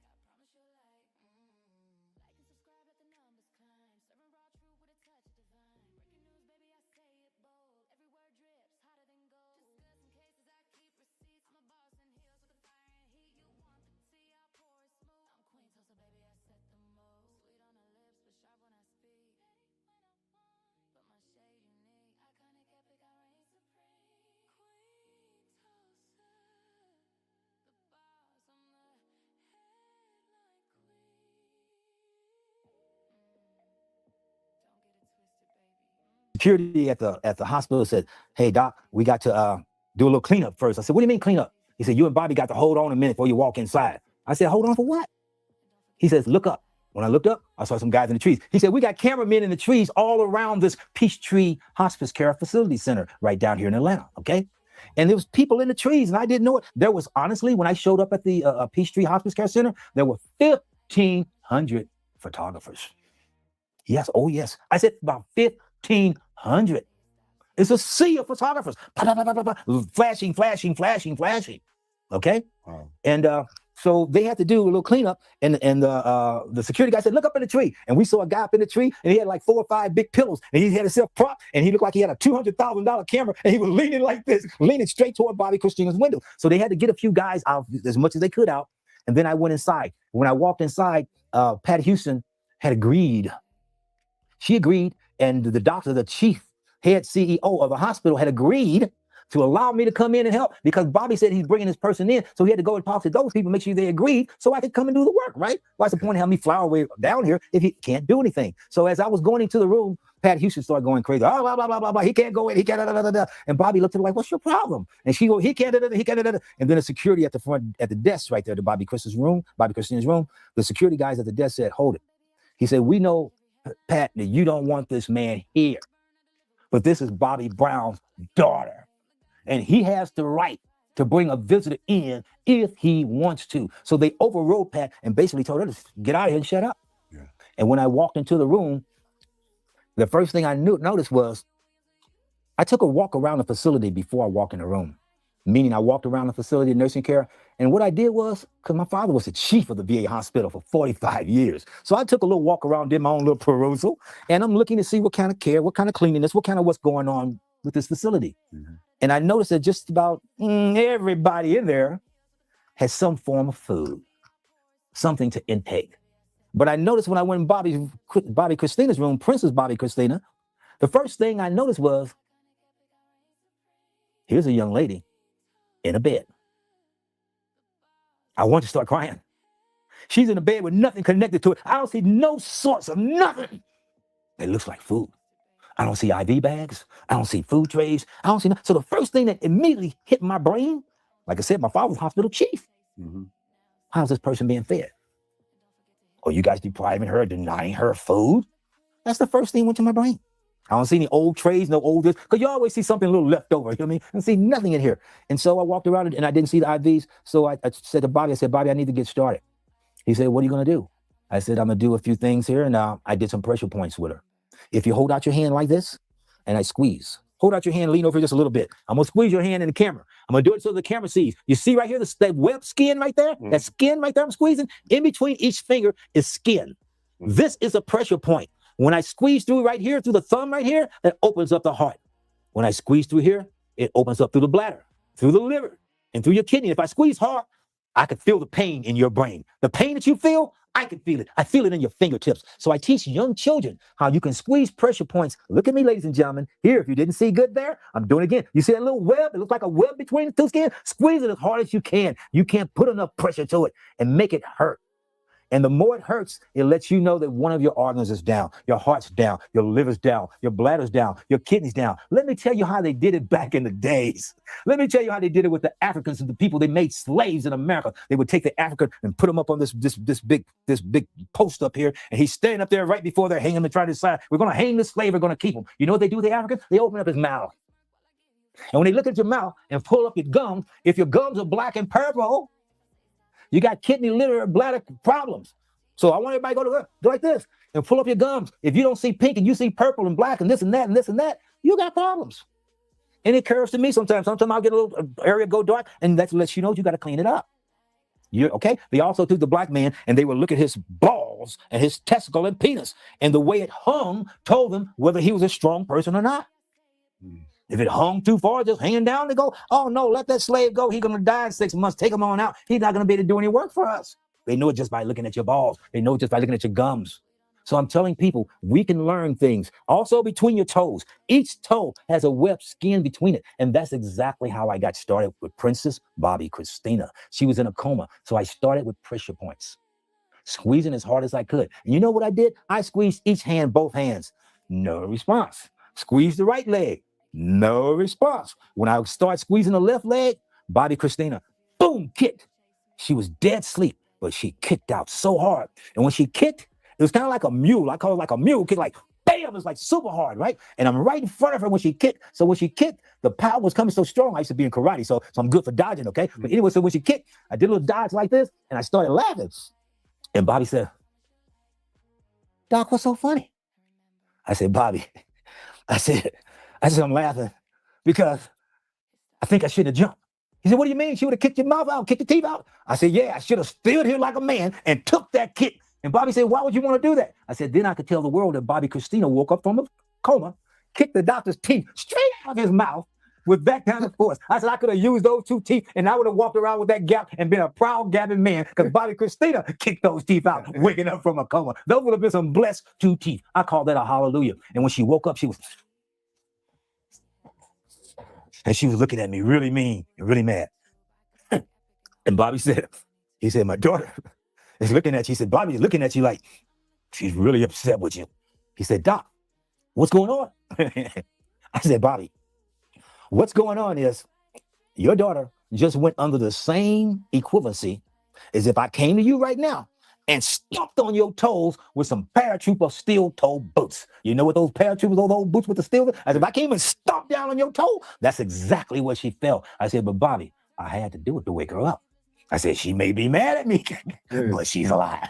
Speaker 4: security at the hospital said, "Hey doc, we got to do a little cleanup first." I said, "What do you mean cleanup?" He said, "You and Bobby got to hold on a minute before you walk inside." I said, "Hold on for what?" He says, "Look up." When I looked up, I saw some guys in the trees. He said, we got cameramen in the trees all around this Peachtree Hospice Care Facility Center right down here in Atlanta, okay? And there was people in the trees, and I didn't know it. There was, honestly, when I showed up at the Peachtree Hospice Care Center, there were 1,500 photographers. Yes, oh yes. I said about 1,500. It's a sea of photographers. Flashing, flashing, flashing, flashing. Okay?
Speaker 5: Wow.
Speaker 4: And so they had to do a little cleanup, and the security guy said, look up in the tree. And we saw a guy up in the tree, and he had like 4 or 5 big pillows, and he had himself prop, and he looked like he had a $200,000 camera, and he was leaning like this, leaning straight toward Bobby Christina's window. So they had to get a few guys out as much as they could out, and then I went inside. When I walked inside, Pat Houston had agreed. She agreed, and the doctor, the chief head CEO of the hospital, had agreed to allow me to come in and help, because Bobby said he's bringing this person in. So he had to go and talk to those people, make sure they agreed so I could come and do the work, right? What's the point of having me fly away down here if he can't do anything? So as I was going into the room, Pat Houston started going crazy. Oh, blah, blah, blah, blah, blah. He can't go in. He can't, da, da, da, da. And Bobby looked at her like, what's your problem? And she go, he can't, da, da, da, he can't, da, da, da. And then the security at the front, at the desk right there, to Bobby Christina's room, the security guys at the desk said, hold it. He said, we know, Pat, that you don't want this man here, but this is Bobby Brown's daughter, and he has the right to bring a visitor in if he wants to. So they overrode Pat and basically told her to get out of here and shut up.
Speaker 5: Yeah.
Speaker 4: And when I walked into the room, the first thing I noticed was I took a walk around the facility before I walked in the room, meaning I walked around the facility, nursing care. And what I did was, because my father was the chief of the VA hospital for 45 years. So I took a little walk around, did my own little perusal, and I'm looking to see what kind of care, what kind of cleanliness, what kind of what's going on with this facility. Mm-hmm. And I noticed that just about everybody in there has some form of food, something to intake. But I noticed when I went in Bobby Christina's room, Princess Bobby Christina, the first thing I noticed was, here's a young lady in a bed. I want to start crying. She's in a bed with nothing connected to it. I don't see no source of nothing. It looks like food. I don't see IV bags. I don't see food trays. I don't see nothing. So the first thing that immediately hit my brain, like I said, my father was hospital chief. Mm-hmm. How's this person being fed? Are you guys depriving her, denying her food? That's the first thing that went to my brain. I don't see any old trays, no old this, because you always see something a little left over, you know what I mean? I don't see nothing in here. And so I walked around and I didn't see the IVs. So I said to Bobby, Bobby, I need to get started. He said, what are you going to do? I said, I'm going to do a few things here. And I did some pressure points with her. If you hold out your hand like this and I squeeze, hold out your hand, lean over just a little bit. I'm going to squeeze your hand in the camera. I'm going to do it so the camera sees. You see right here, that web skin right there? Mm-hmm. That skin right there I'm squeezing? In between each finger is skin. Mm-hmm. This is a pressure point. When I squeeze through right here, through the thumb right here, that opens up the heart. When I squeeze through here, it opens up through the bladder, through the liver, and through your kidney. If I squeeze hard, I can feel the pain in your brain. The pain that you feel, I can feel it. I feel it in your fingertips. So I teach young children how you can squeeze pressure points. Look at me, ladies and gentlemen. Here, if you didn't see good there, I'm doing it again. You see that little web? It looks like a web between the two skins. Squeeze it as hard as you can. You can't put enough pressure to it and make it hurt. And the more it hurts, it lets you know that one of your organs is down. Your heart's down, your liver's down, your bladder's down, your kidney's down. Let me tell you how they did it back in the days. Let me tell you how they did it with the Africans and the people they made slaves in America. They would take the African and put him up on this big post up here, and he's standing up there right before they're hanging him and trying to decide, we're going to hang this slave, we're going to keep him. You know what they do with the Africans? They open up his mouth. And when they look at your mouth and pull up your gums, if your gums are black and purple, you got kidney, liver, bladder problems. So I want everybody to go like this and pull up your gums. If you don't see pink and you see purple and black and this and that and this and that, you got problems. And it occurs to me sometimes. Sometimes I'll get a little area go dark, and that lets you know you got to clean it up. Okay? They also took the black man and they would look at his balls and his testicle and penis, and the way it hung told them whether he was a strong person or not. If it hung too far, just hanging down, they go, oh no, let that slave go. He's going to die in 6 months. Take him on out. He's not going to be able to do any work for us. They know it just by looking at your balls. They know it just by looking at your gums. So I'm telling people, we can learn things. Also between your toes. Each toe has a web skin between it. And that's exactly how I got started with Princess Bobby Christina. She was in a coma. So I started with pressure points, squeezing as hard as I could. And you know what I did? I squeezed each hand, both hands. No response. Squeeze the right leg. No response. When I start squeezing the left leg, Bobby Christina, boom, kicked. She was dead asleep, but she kicked out so hard. And when she kicked, It was kind of like a mule. I call it like a mule kick, like bam, it's like super hard, right? And I'm right in front of her when she kicked. So when she kicked, the power was coming so strong. I used to be in karate, so I'm good for dodging, okay? But anyway, so when she kicked, I did a little dodge like this, and I started laughing. And Bobby said, Doc, what's so funny? I said, Bobby, I said, I'm laughing because I think I should have jumped. He said, what do you mean? She would have kicked your mouth out, kicked your teeth out? I said, yeah, I should have stood here like a man and took that kick. And Bobby said, why would you want to do that? I said, then I could tell the world that Bobby Christina woke up from a coma, kicked the doctor's teeth straight out of his mouth with that kind of force. I said, I could have used those 2 teeth and I would have walked around with that gap and been a proud gabbing man because Bobby Christina kicked those teeth out, waking up from a coma. Those would have been some blessed 2 teeth. I call that a hallelujah. And when she woke up, she was looking at me really mean and really mad. And Bobby said, my daughter is looking at you. He said, Bobby's looking at you like she's really upset with you. He said, Doc, what's going on? I said, Bobby, what's going on is your daughter just went under the same equivalency as if I came to you right now and stomped on your toes with some paratrooper steel-toe boots. You know what those paratroopers, those old boots with the steel? I said, if I came and stomped down on your toe, that's exactly what she felt. I said, but Bobby, I had to do it to wake her up. I said, she may be mad at me, but she's alive.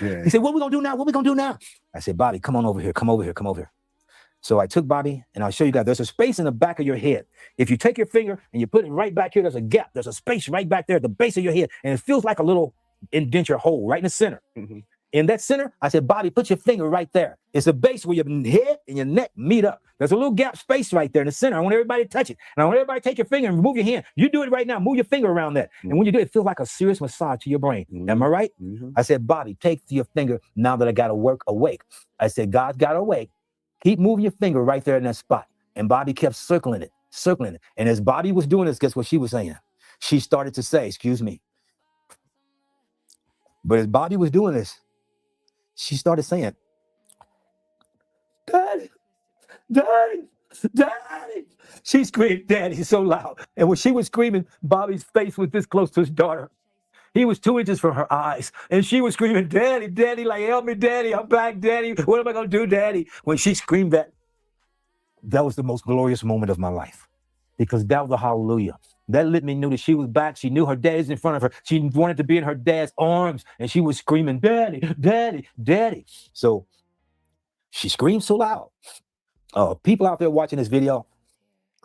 Speaker 4: Yeah. He said, what we gonna do now? What we gonna do now? I said, Bobby, come on over here. Come over here. Come over here. So I took Bobby, and I'll show you guys. There's a space in the back of your head. If you take your finger and you put it right back here, there's a gap. There's a space right back there at the base of your head, and it feels like a little indenture hole right in the center. Mm-hmm. In that center, I said, Bobby, put your finger right there. It's a base where your head and your neck meet up. There's a little gap space right there in the center. I want everybody to touch it. And I want everybody to take your finger and move your hand. You do it right now. Move your finger around that. Mm-hmm. And when you do it, it feels like a serious massage to your brain. Mm-hmm. Am I right? Mm-hmm. I said, Bobby, take your finger now that I got to work awake. I said, God's got to awake. Keep moving your finger right there in that spot. And Bobby kept circling it. And as Bobby was doing this, guess what she was saying? She started to say, excuse me. But as Bobby was doing this, she started saying, Daddy, Daddy, Daddy. She screamed, Daddy, so loud. And when she was screaming, Bobby's face was this close to his daughter. He was 2 inches from her eyes. And she was screaming, Daddy, Daddy, like, help me, Daddy. I'm back, Daddy. What am I going to do, Daddy? When she screamed that was the most glorious moment of my life. Because that was a hallelujah. That let me know that she was back. She knew her dad's in front of her. She wanted to be in her dad's arms. And she was screaming, Daddy, Daddy, Daddy. So she screamed so loud. People out there watching this video,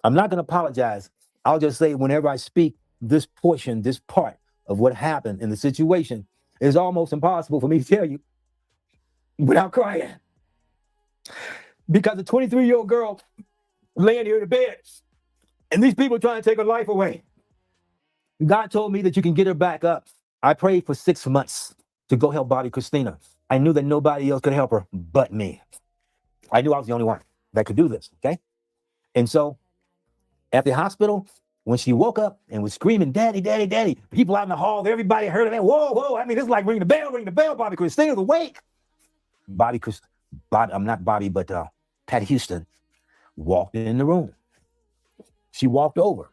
Speaker 4: I'm not going to apologize. I'll just say whenever I speak this portion, this part of what happened in the situation, it's almost impossible for me to tell you without crying. Because a 23-year-old girl laying here in the bed, and these people trying to take her life away. God told me that you can get her back up. I prayed for 6 months to go help Bobby Christina. I knew that nobody else could help her but me. I knew I was the only one that could do this, okay? And so at the hospital, when she woke up and was screaming, Daddy, Daddy, Daddy, people out in the hall, everybody heard of that. Whoa, whoa. I mean, it's like ring the bell, Bobby Christina's awake. Pat Houston walked in the room. She walked over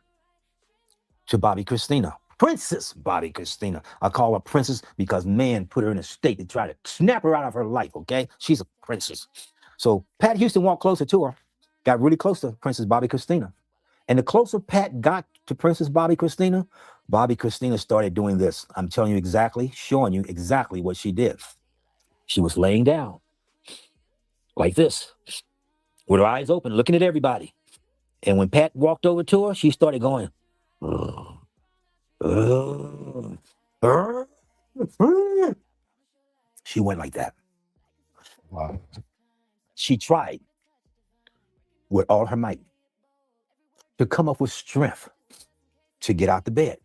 Speaker 4: to Bobby Christina, Princess Bobby Christina. I call her princess because man put her in a state to try to snap her out of her life, okay? She's a princess. So Pat Houston walked closer to her, got really close to Princess Bobby Christina. And the closer Pat got to Princess Bobby Christina started doing this. I'm telling you exactly, showing you exactly what she did. She was laying down like this, with her eyes open, looking at everybody. And when Pat walked over to her, she started going, she went like that. Wow. She tried with all her might to come up with strength to get out the bed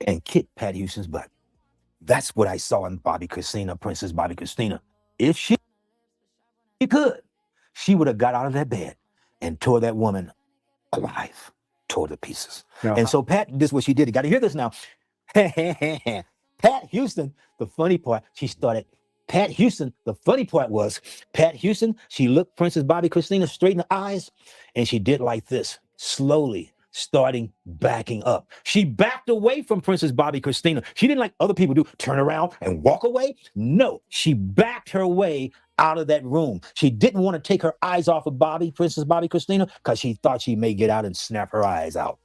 Speaker 4: and kick Pat Houston's butt. That's what I saw in Bobby Christina, Princess Bobby Christina. If she could, she would have got out of that bed and tore that woman alive, tore to pieces. No. And so Pat, this is what she did. You got to hear this now. Pat Houston, the funny part was, Pat Houston, she looked Princess Bobby Christina straight in the eyes, and she did like this, slowly, starting backing up. She backed away from Princess Bobby Christina. She didn't like other people do, turn around and walk away. No, she backed her way out of that room. She didn't want to take her eyes off of Princess Bobby Christina, because she thought she may get out and snap her eyes out.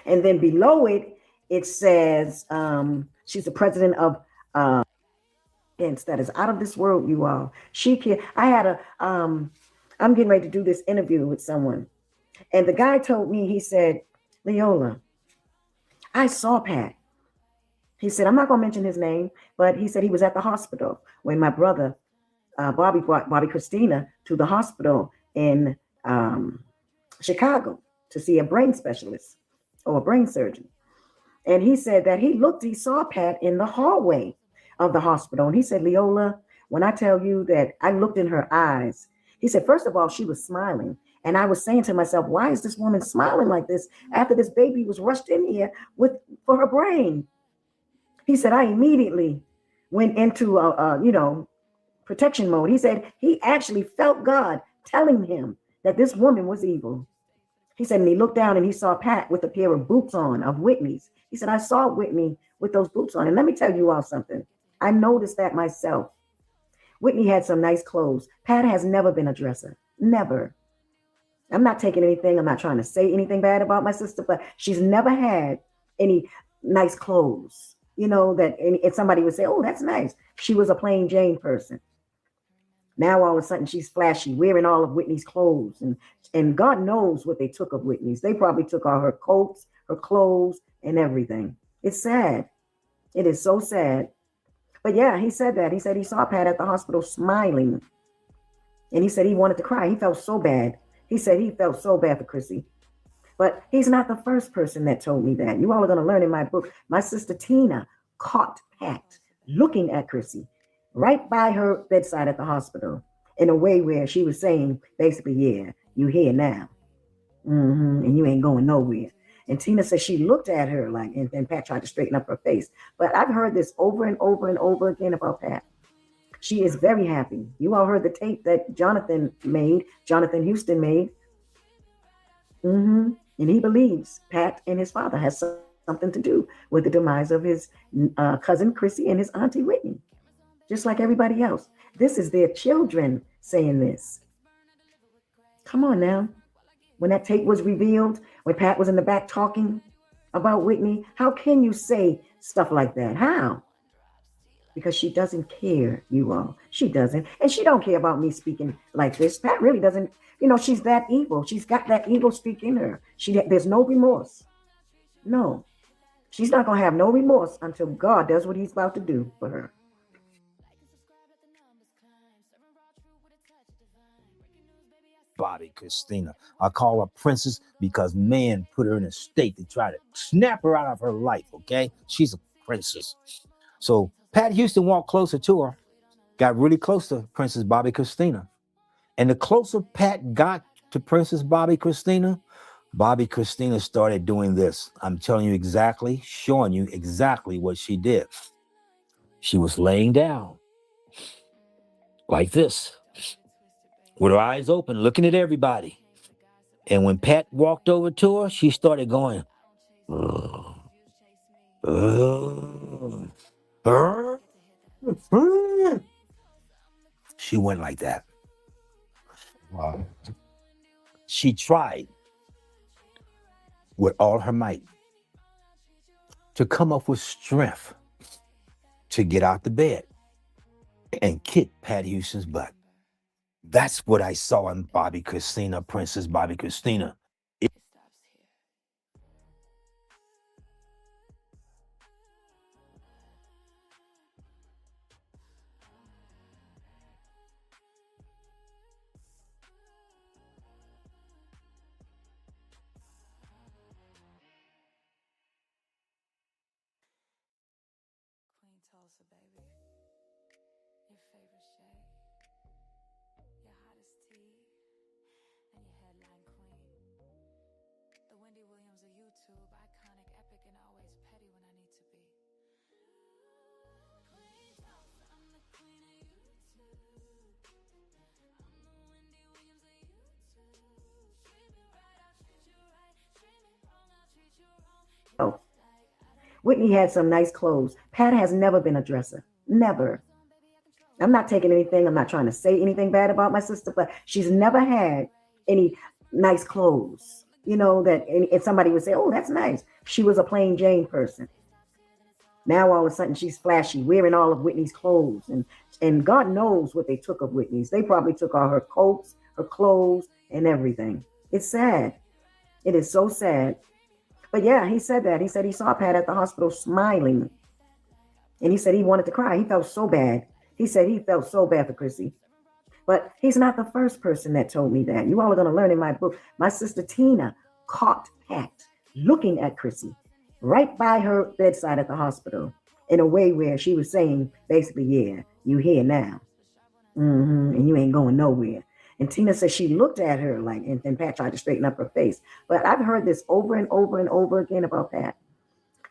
Speaker 5: And then below it, it says she's the president of that is out of this world, you all. She can. I had a. I'm getting ready to do this interview with someone, and the guy told me, he said, Leola, I saw Pat. He said, I'm not going to mention his name, but he said he was at the hospital when my brother, Bobby, brought Bobby Christina to the hospital in Chicago to see a brain specialist or a brain surgeon. And he said that he saw Pat in the hallway of the hospital. And he said, Leola, when I tell you that I looked in her eyes, he said, first of all, she was smiling. And I was saying to myself, why is this woman smiling like this after this baby was rushed in here for her brain? He said, I immediately went into, protection mode. He said he actually felt God telling him that this woman was evil. He said, and he looked down and he saw Pat with a pair of boots on, of Whitney's. He said, I saw Whitney with those boots on. And let me tell you all something. I noticed that myself. Whitney had some nice clothes. Pat has never been a dresser. Never. I'm not taking anything. I'm not trying to say anything bad about my sister, but she's never had any nice clothes, that somebody would say, oh, that's nice. She was a plain Jane person. Now all of a sudden she's flashy, wearing all of Whitney's clothes. And God knows what they took of Whitney's. They probably took all her coats, her clothes, and everything. It's sad. It is so sad. But yeah, he said that. He said he saw Pat at the hospital smiling. And he said he wanted to cry. He felt so bad. He said he felt so bad for Chrissy. But he's not the first person that told me that. You all are going to learn in my book. My sister Tina caught Pat looking at Chrissy right by her bedside at the hospital in a way where she was saying, basically, yeah, you here now. And you ain't going nowhere. And Tina said she looked at her like, and Pat tried to straighten up her face. But I've heard this over and over and over again about Pat. She is very happy. You all heard the tape that Jonathan Houston made. And he believes Pat and his father has something to do with the demise of his cousin Chrissy and his auntie Whitney. Just like everybody else. This is their children saying this. Come on now. When that tape was revealed, when Pat was in the back talking about Whitney, how can you say stuff like that? How? Because she doesn't care, you all. She doesn't. And she don't care about me speaking like this. Pat really doesn't. She's that evil. She's got that evil streak in her. There's no remorse. No. She's not going to have no remorse until God does what he's about to do for her.
Speaker 4: Bobby Christina. I call her princess because man put her in a state to try to snap her out of her life, okay? She's a princess. So Pat Houston walked closer to her, got really close to Princess Bobby Christina. And the closer Pat got to Princess Bobby Christina started doing this. I'm telling you exactly, showing you exactly what she did. She was laying down like this, with her eyes open, looking at everybody. And when Pat walked over to her, she started going, "Ugh, ugh, ugh, ugh." She went like that.
Speaker 6: Wow.
Speaker 4: She tried with all her might to come up with strength to get out the bed and kick Pat Houston's butt. That's what I saw in Bobby Christina, Princess Bobby Christina.
Speaker 1: Queen Tulsa, baby. Your favorite shade. Your hottest tea. And your headline queen. The Wendy Williams of YouTube. Iconic, epic, and always petty when I need to be. Queen Tulsa, I'm the queen of YouTube. I'm the Wendy Williams of YouTube. Treat me right, I'll treat you right. Treat me wrong, I'll treat you wrong.
Speaker 5: Oh, Whitney had some nice clothes. Pat has never been a dresser. Never. I'm not taking anything. I'm not trying to say anything bad about my sister, but she's never had any nice clothes. You know, that and somebody would say, oh, that's nice. She was a plain Jane person. Now all of a sudden she's flashy, wearing all of Whitney's clothes. And God knows what they took of Whitney's. They probably took all her coats, her clothes, and everything. It's sad. It is so sad. But yeah, he said that. He said he saw Pat at the hospital smiling. And he said he wanted to cry. He felt so bad. He said he felt so bad for Chrissy. But he's not the first person that told me that. You all are going to learn in my book. My sister Tina caught Pat looking at Chrissy right by her bedside at the hospital in a way where she was saying, basically, yeah, you here now. And you ain't going nowhere. And Tina said she looked at her like, and Pat tried to straighten up her face. But I've heard this over and over and over again about Pat.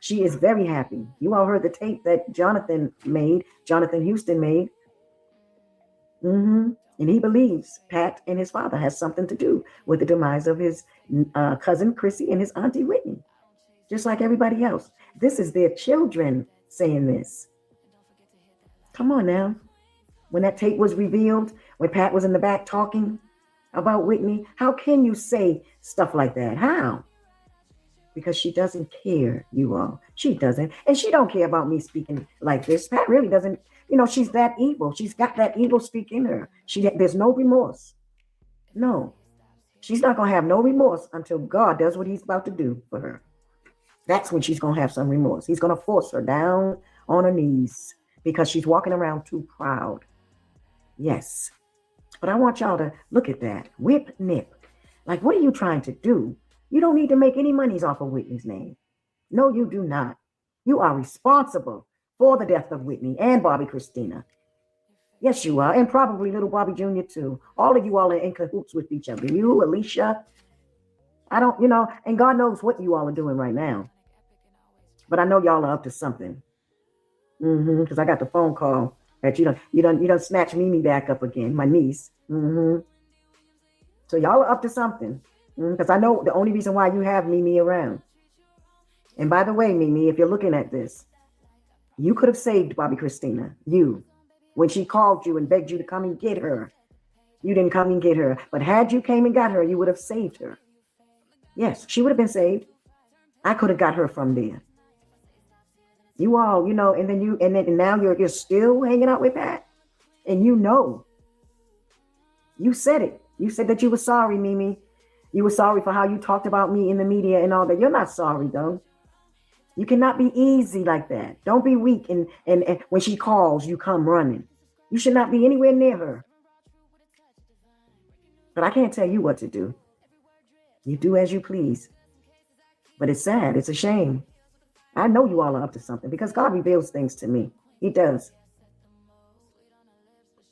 Speaker 5: She is very happy. You all heard the tape that Jonathan Houston made. And he believes Pat and his father has something to do with the demise of his cousin Chrissy and his auntie Whitney, just like everybody else. This is their children saying this. Come on now. When that tape was revealed, when Pat was in the back talking about Whitney, how can you say stuff like that? How? Because she doesn't care, you all. She doesn't. And she don't care about me speaking like this. Pat really doesn't. You know, she's that evil. She's got that evil streak in her. There's no remorse. No. She's not going to have no remorse until God does what he's about to do for her. That's when she's going to have some remorse. He's going to force her down on her knees because she's walking around too proud. Yes. But I want y'all to look at that. Whip, nip. Like, what are you trying to do? You don't need to make any monies off of Whitney's name. No, you do not. You are responsible for the death of Whitney and Bobby Christina. Yes, you are. And probably little Bobby Jr. too. All of you all are in cahoots with each other. You, Alicia, I don't, and God knows what you all are doing right now. But I know y'all are up to something. Because I got the phone call that you done snatch Mimi back up again, my niece. So y'all are up to something. Because I know the only reason why you have Mimi around. And by the way, Mimi, if you're looking at this, you could have saved Bobby Christina. You, when she called you and begged you to come and get her, you didn't come and get her. But had you came and got her, you would have saved her. Yes, she would have been saved. I could have got her from there. You all, and now you're still hanging out with Pat, and you said it. You said that you were sorry, Mimi. You were sorry for how you talked about me in the media and all that. You're not sorry, though. You cannot be easy like that. Don't be weak. And when she calls, you come running. You should not be anywhere near her. But I can't tell you what to do. You do as you please. But it's sad. It's a shame. I know you all are up to something because God reveals things to me. He does.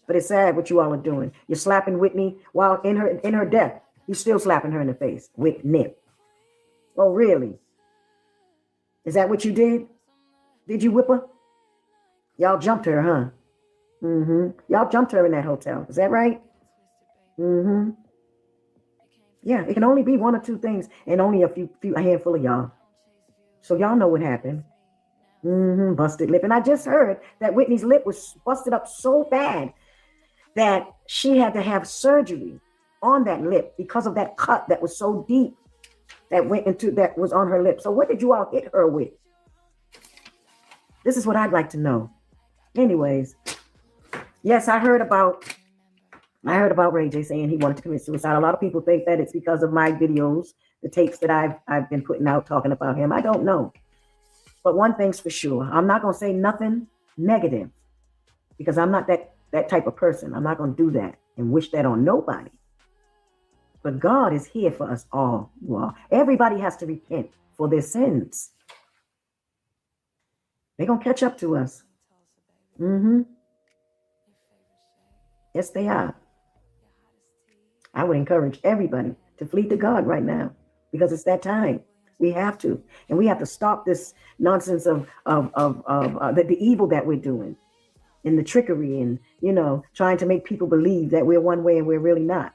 Speaker 5: But it's sad what you all are doing. You're slapping Whitney while in her death. You're still slapping her in the face with nip. Oh, really? Is that what you did? Did you whip her? Y'all jumped her, huh? Y'all jumped her in that hotel. Is that right? Yeah, it can only be one or two things, and only a handful of y'all. So y'all know what happened. Busted lip. And I just heard that Whitney's lip was busted up so bad that she had to have surgery on that lip because of that cut that was so deep that was on her lip. So what did you all hit her with? This is what I'd like to know. Anyways, yes, I heard about Ray J saying he wanted to commit suicide. A lot of people think that it's because of my videos, the tapes that I've been putting out talking about him. I don't know. But one thing's for sure, I'm not going to say nothing negative because I'm not that type of person. I'm not going to do that and wish that on nobody. But God is here for us all. Well, everybody has to repent for their sins. They're going to catch up to us. Yes, they are. I would encourage everybody to flee to God right now because it's that time. We have to. And we have to stop this nonsense of the evil that we're doing and the trickery and, trying to make people believe that we're one way and we're really not.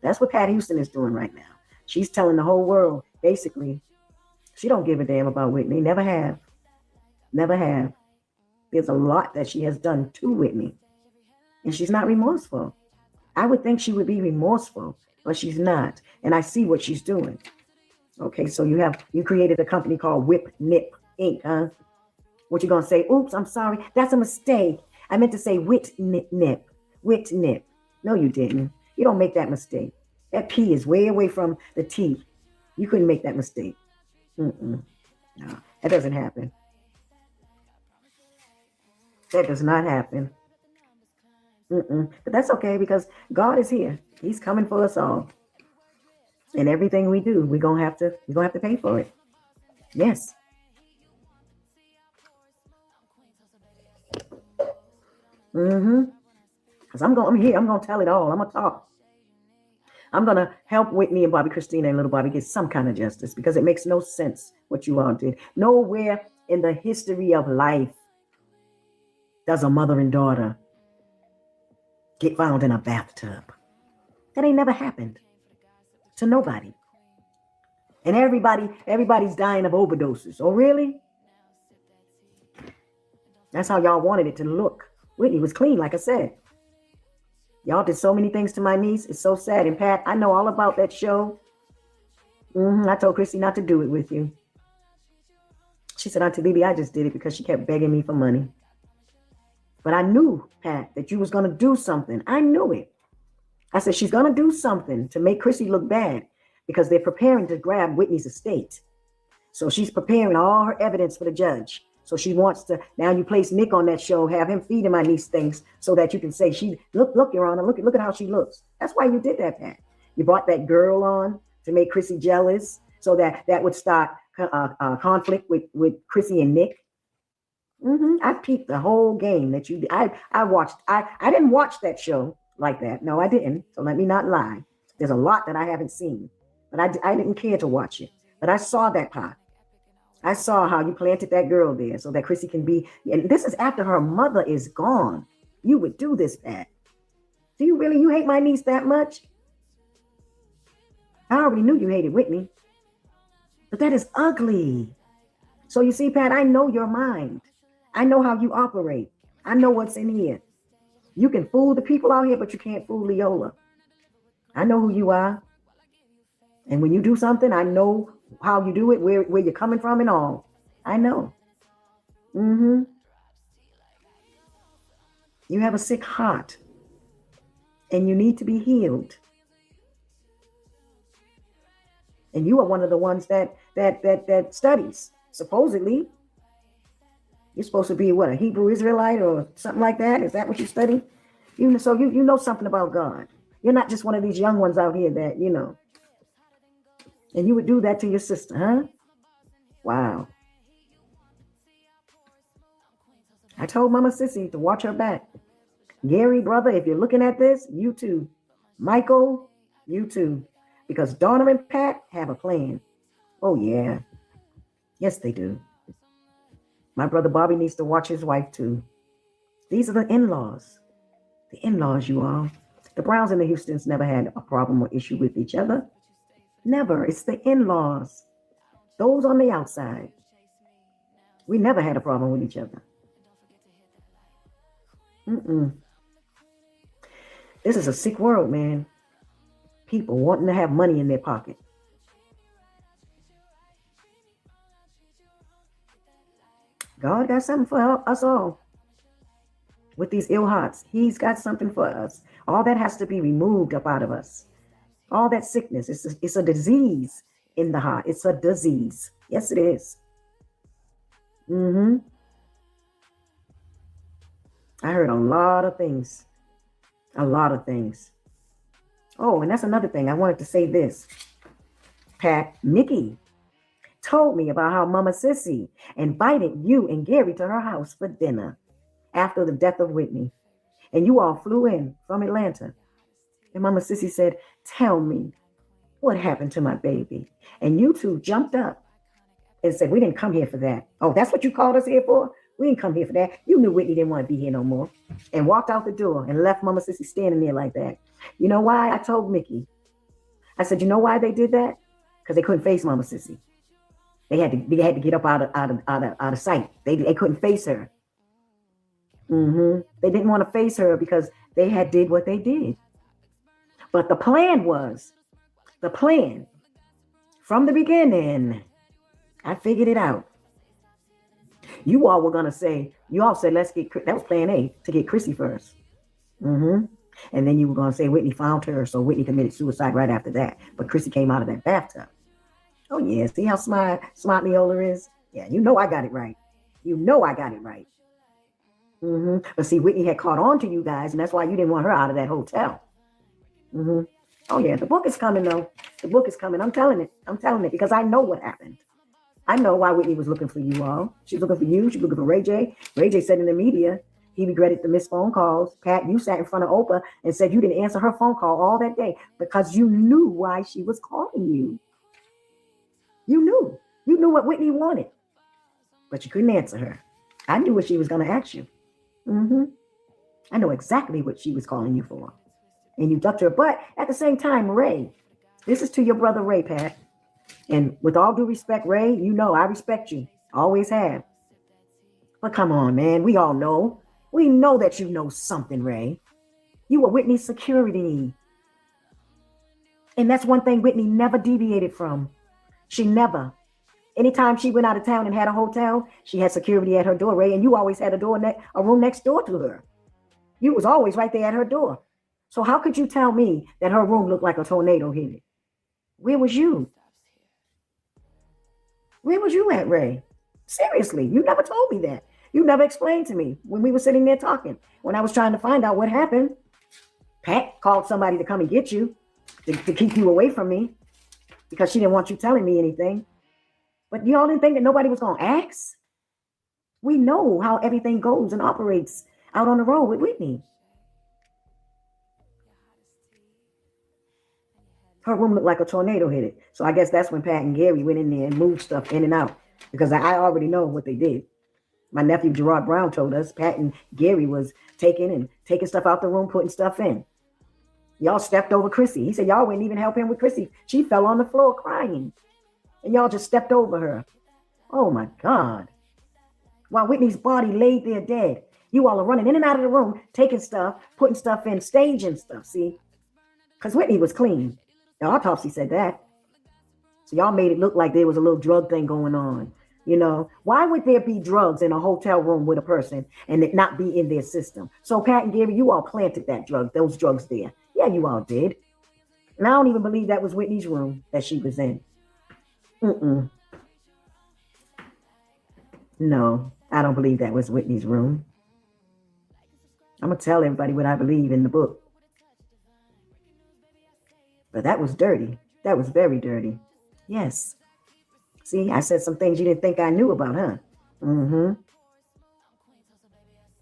Speaker 5: That's what Pat Houston is doing right now. She's telling the whole world, basically, she don't give a damn about Whitney. Never have. Never have. There's a lot that she has done to Whitney. And she's not remorseful. I would think she would be remorseful, but she's not. And I see what she's doing. Okay, so you created a company called Whip Nip Inc., huh? What you gonna say? Oops, I'm sorry. That's a mistake. I meant to say Wit Nip. Wit Nip. No, you didn't. You don't make that mistake. That P is way away from the T. You couldn't make that mistake. No, that doesn't happen. That does not happen. But that's okay because God is here. He's coming for us all. And everything we do, we're gonna have to pay for it. Yes. Because I'm here, I'm gonna tell it all. I'm gonna talk. I'm gonna help Whitney and Bobby Christina and little Bobby get some kind of justice because it makes no sense what you all did. Nowhere in the history of life does a mother and daughter get found in a bathtub. That ain't never happened to nobody. And everybody's dying of overdoses. Oh, really? That's how y'all wanted it to look. Whitney was clean, like I said. Y'all did so many things to my niece. It's so sad. And Pat, I know all about that show. I told Chrissy not to do it with you. She said, Auntie Lily, I just did it because she kept begging me for money. But I knew, Pat, that you was going to do something. I knew it. I said, she's going to do something to make Chrissy look bad because they're preparing to grab Whitney's estate. So she's preparing all her evidence for the judge. So she wants to, now you place Nick on that show, have him feeding my niece things so that you can say, look, Your Honor, look at how she looks. That's why you did that, Pat. You brought that girl on to make Chrissy jealous so that would start conflict with Chrissy and Nick. I peeped the whole game that you did. I watched. I didn't watch that show like that. No, I didn't. So let me not lie. There's a lot that I haven't seen, but I didn't care to watch it. But I saw that part. I saw how you planted that girl there so that Chrissy can be. And this is after her mother is gone. You would do this, Pat. Do you really? You hate my niece that much? I already knew you hated Whitney, but that is ugly. So you see, Pat, I know your mind. I know how you operate. I know what's in here. You can fool the people out here, but you can't fool Leola. I know who you are. And when you do something, I know how you do it, where you're coming from and all. I know. You have a sick heart. And you need to be healed. And you are one of the ones that studies, supposedly. You're supposed to be what, a Hebrew Israelite or something like that? Is that what you study? So you know something about God. You're not just one of these young ones out here that, And you would do that to your sister, huh? Wow. I told Mama Sissy to watch her back. Gary, brother, if you're looking at this, you too. Michael, you too. Because Donna and Pat have a plan. Oh, yeah. Yes, they do. My brother Bobby needs to watch his wife too. These are the in-laws. The in-laws, you all. The Browns and the Houstons never had a problem or issue with each other. Never. It's the in-laws. Those on the outside. We never had a problem with each other. This is a sick world, man. People wanting to have money in their pocket. God got something for us all. With these ill hearts, he's got something for us. All that has to be removed up out of us. All that sickness, it's a disease in the heart. It's a disease. Yes, it is. I heard a lot of things. A lot of things. Oh, and that's another thing. I wanted to say this. Pat, Nikki told me about how Mama Sissy invited you and Gary to her house for dinner after the death of Whitney. And you all flew in from Atlanta. And Mama Sissy said, tell me what happened to my baby. And you two jumped up and said, we didn't come here for that. Oh, that's what you called us here for? We didn't come here for that. You knew Whitney didn't want to be here no more. And walked out the door and left Mama Sissy standing there like that. You know why? I told Mickey. I said, you know why they did that? Because they couldn't face Mama Sissy. They had to get up out of sight. They couldn't face her. They didn't want to face her because they had did what they did. But the plan from the beginning, I figured it out. You all were going to say, you all said, that was plan A, to get Chrissy first. And then you were going to say Whitney found her, so Whitney committed suicide right after that. But Chrissy came out of that bathtub. Oh, yeah. See how smart Leola is? Yeah, you know I got it right. But see, Whitney had caught on to you guys, and that's why you didn't want her out of that hotel. Oh, yeah. The book is coming, though. The book is coming. I'm telling it because I know what happened. I know why Whitney was looking for you all. She's looking for you. She's looking for Ray J. Ray J said in the media he regretted the missed phone calls. Pat, you sat in front of Oprah and said you didn't answer her phone call all that day because you knew why she was calling you. You knew. You knew what Whitney wanted, but you couldn't answer her. I knew what she was going to ask you. I know exactly what she was calling you for. And you ducked her. But at the same time, Ray, this is to your brother Ray, Pat. And with all due respect, Ray, you know I respect you. Always have. But come on, man. We all know. We know that you know something, Ray. You were Whitney's security. And that's one thing Whitney never deviated from. She never. Anytime she went out of town and had a hotel, she had security at her door, Ray. And you always had a room next door to her. You was always right there at her door. So how could you tell me that her room looked like a tornado hit it? Where was you? Where was you at, Ray? Seriously, you never told me that. You never explained to me when we were sitting there talking. When I was trying to find out what happened, Pat called somebody to come and get you, to keep you away from me because she didn't want you telling me anything. But y'all didn't think that nobody was going to ask? We know how everything goes and operates out on the road with Whitney. Her room looked like a tornado hit it. So I guess that's when Pat and Gary went in there and moved stuff in and out because I already know what they did. My nephew Gerard Brown told us Pat and Gary was taking stuff out the room, putting stuff in. Y'all stepped over Chrissy. He said y'all wouldn't even help him with Chrissy. She fell on the floor crying. And y'all just stepped over her. Oh my God. While Whitney's body laid there dead, you all are running in and out of the room, taking stuff, putting stuff in, staging stuff, see? Because Whitney was clean. The autopsy said that. So y'all made it look like there was a little drug thing going on. You know, why would there be drugs in a hotel room with a person and it not be in their system? So Pat and Gary, you all planted those drugs there. Yeah, you all did. And I don't even believe that was Whitney's room that she was in. No, I don't believe that was Whitney's room. I'm going to tell everybody what I believe in the book. But that was dirty. That was very dirty. Yes. See, I said some things you didn't think I knew about, huh?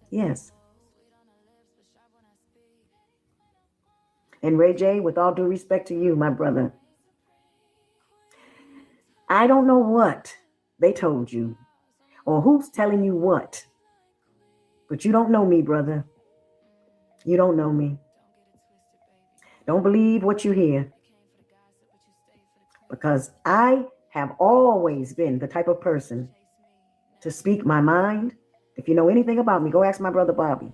Speaker 5: Yes. And Ray J, with all due respect to you, my brother, I don't know what they told you or who's telling you what, but you don't know me, brother. You don't know me. Don't believe what you hear. Because I have always been the type of person to speak my mind. If you know anything about me, go ask my brother Bobby.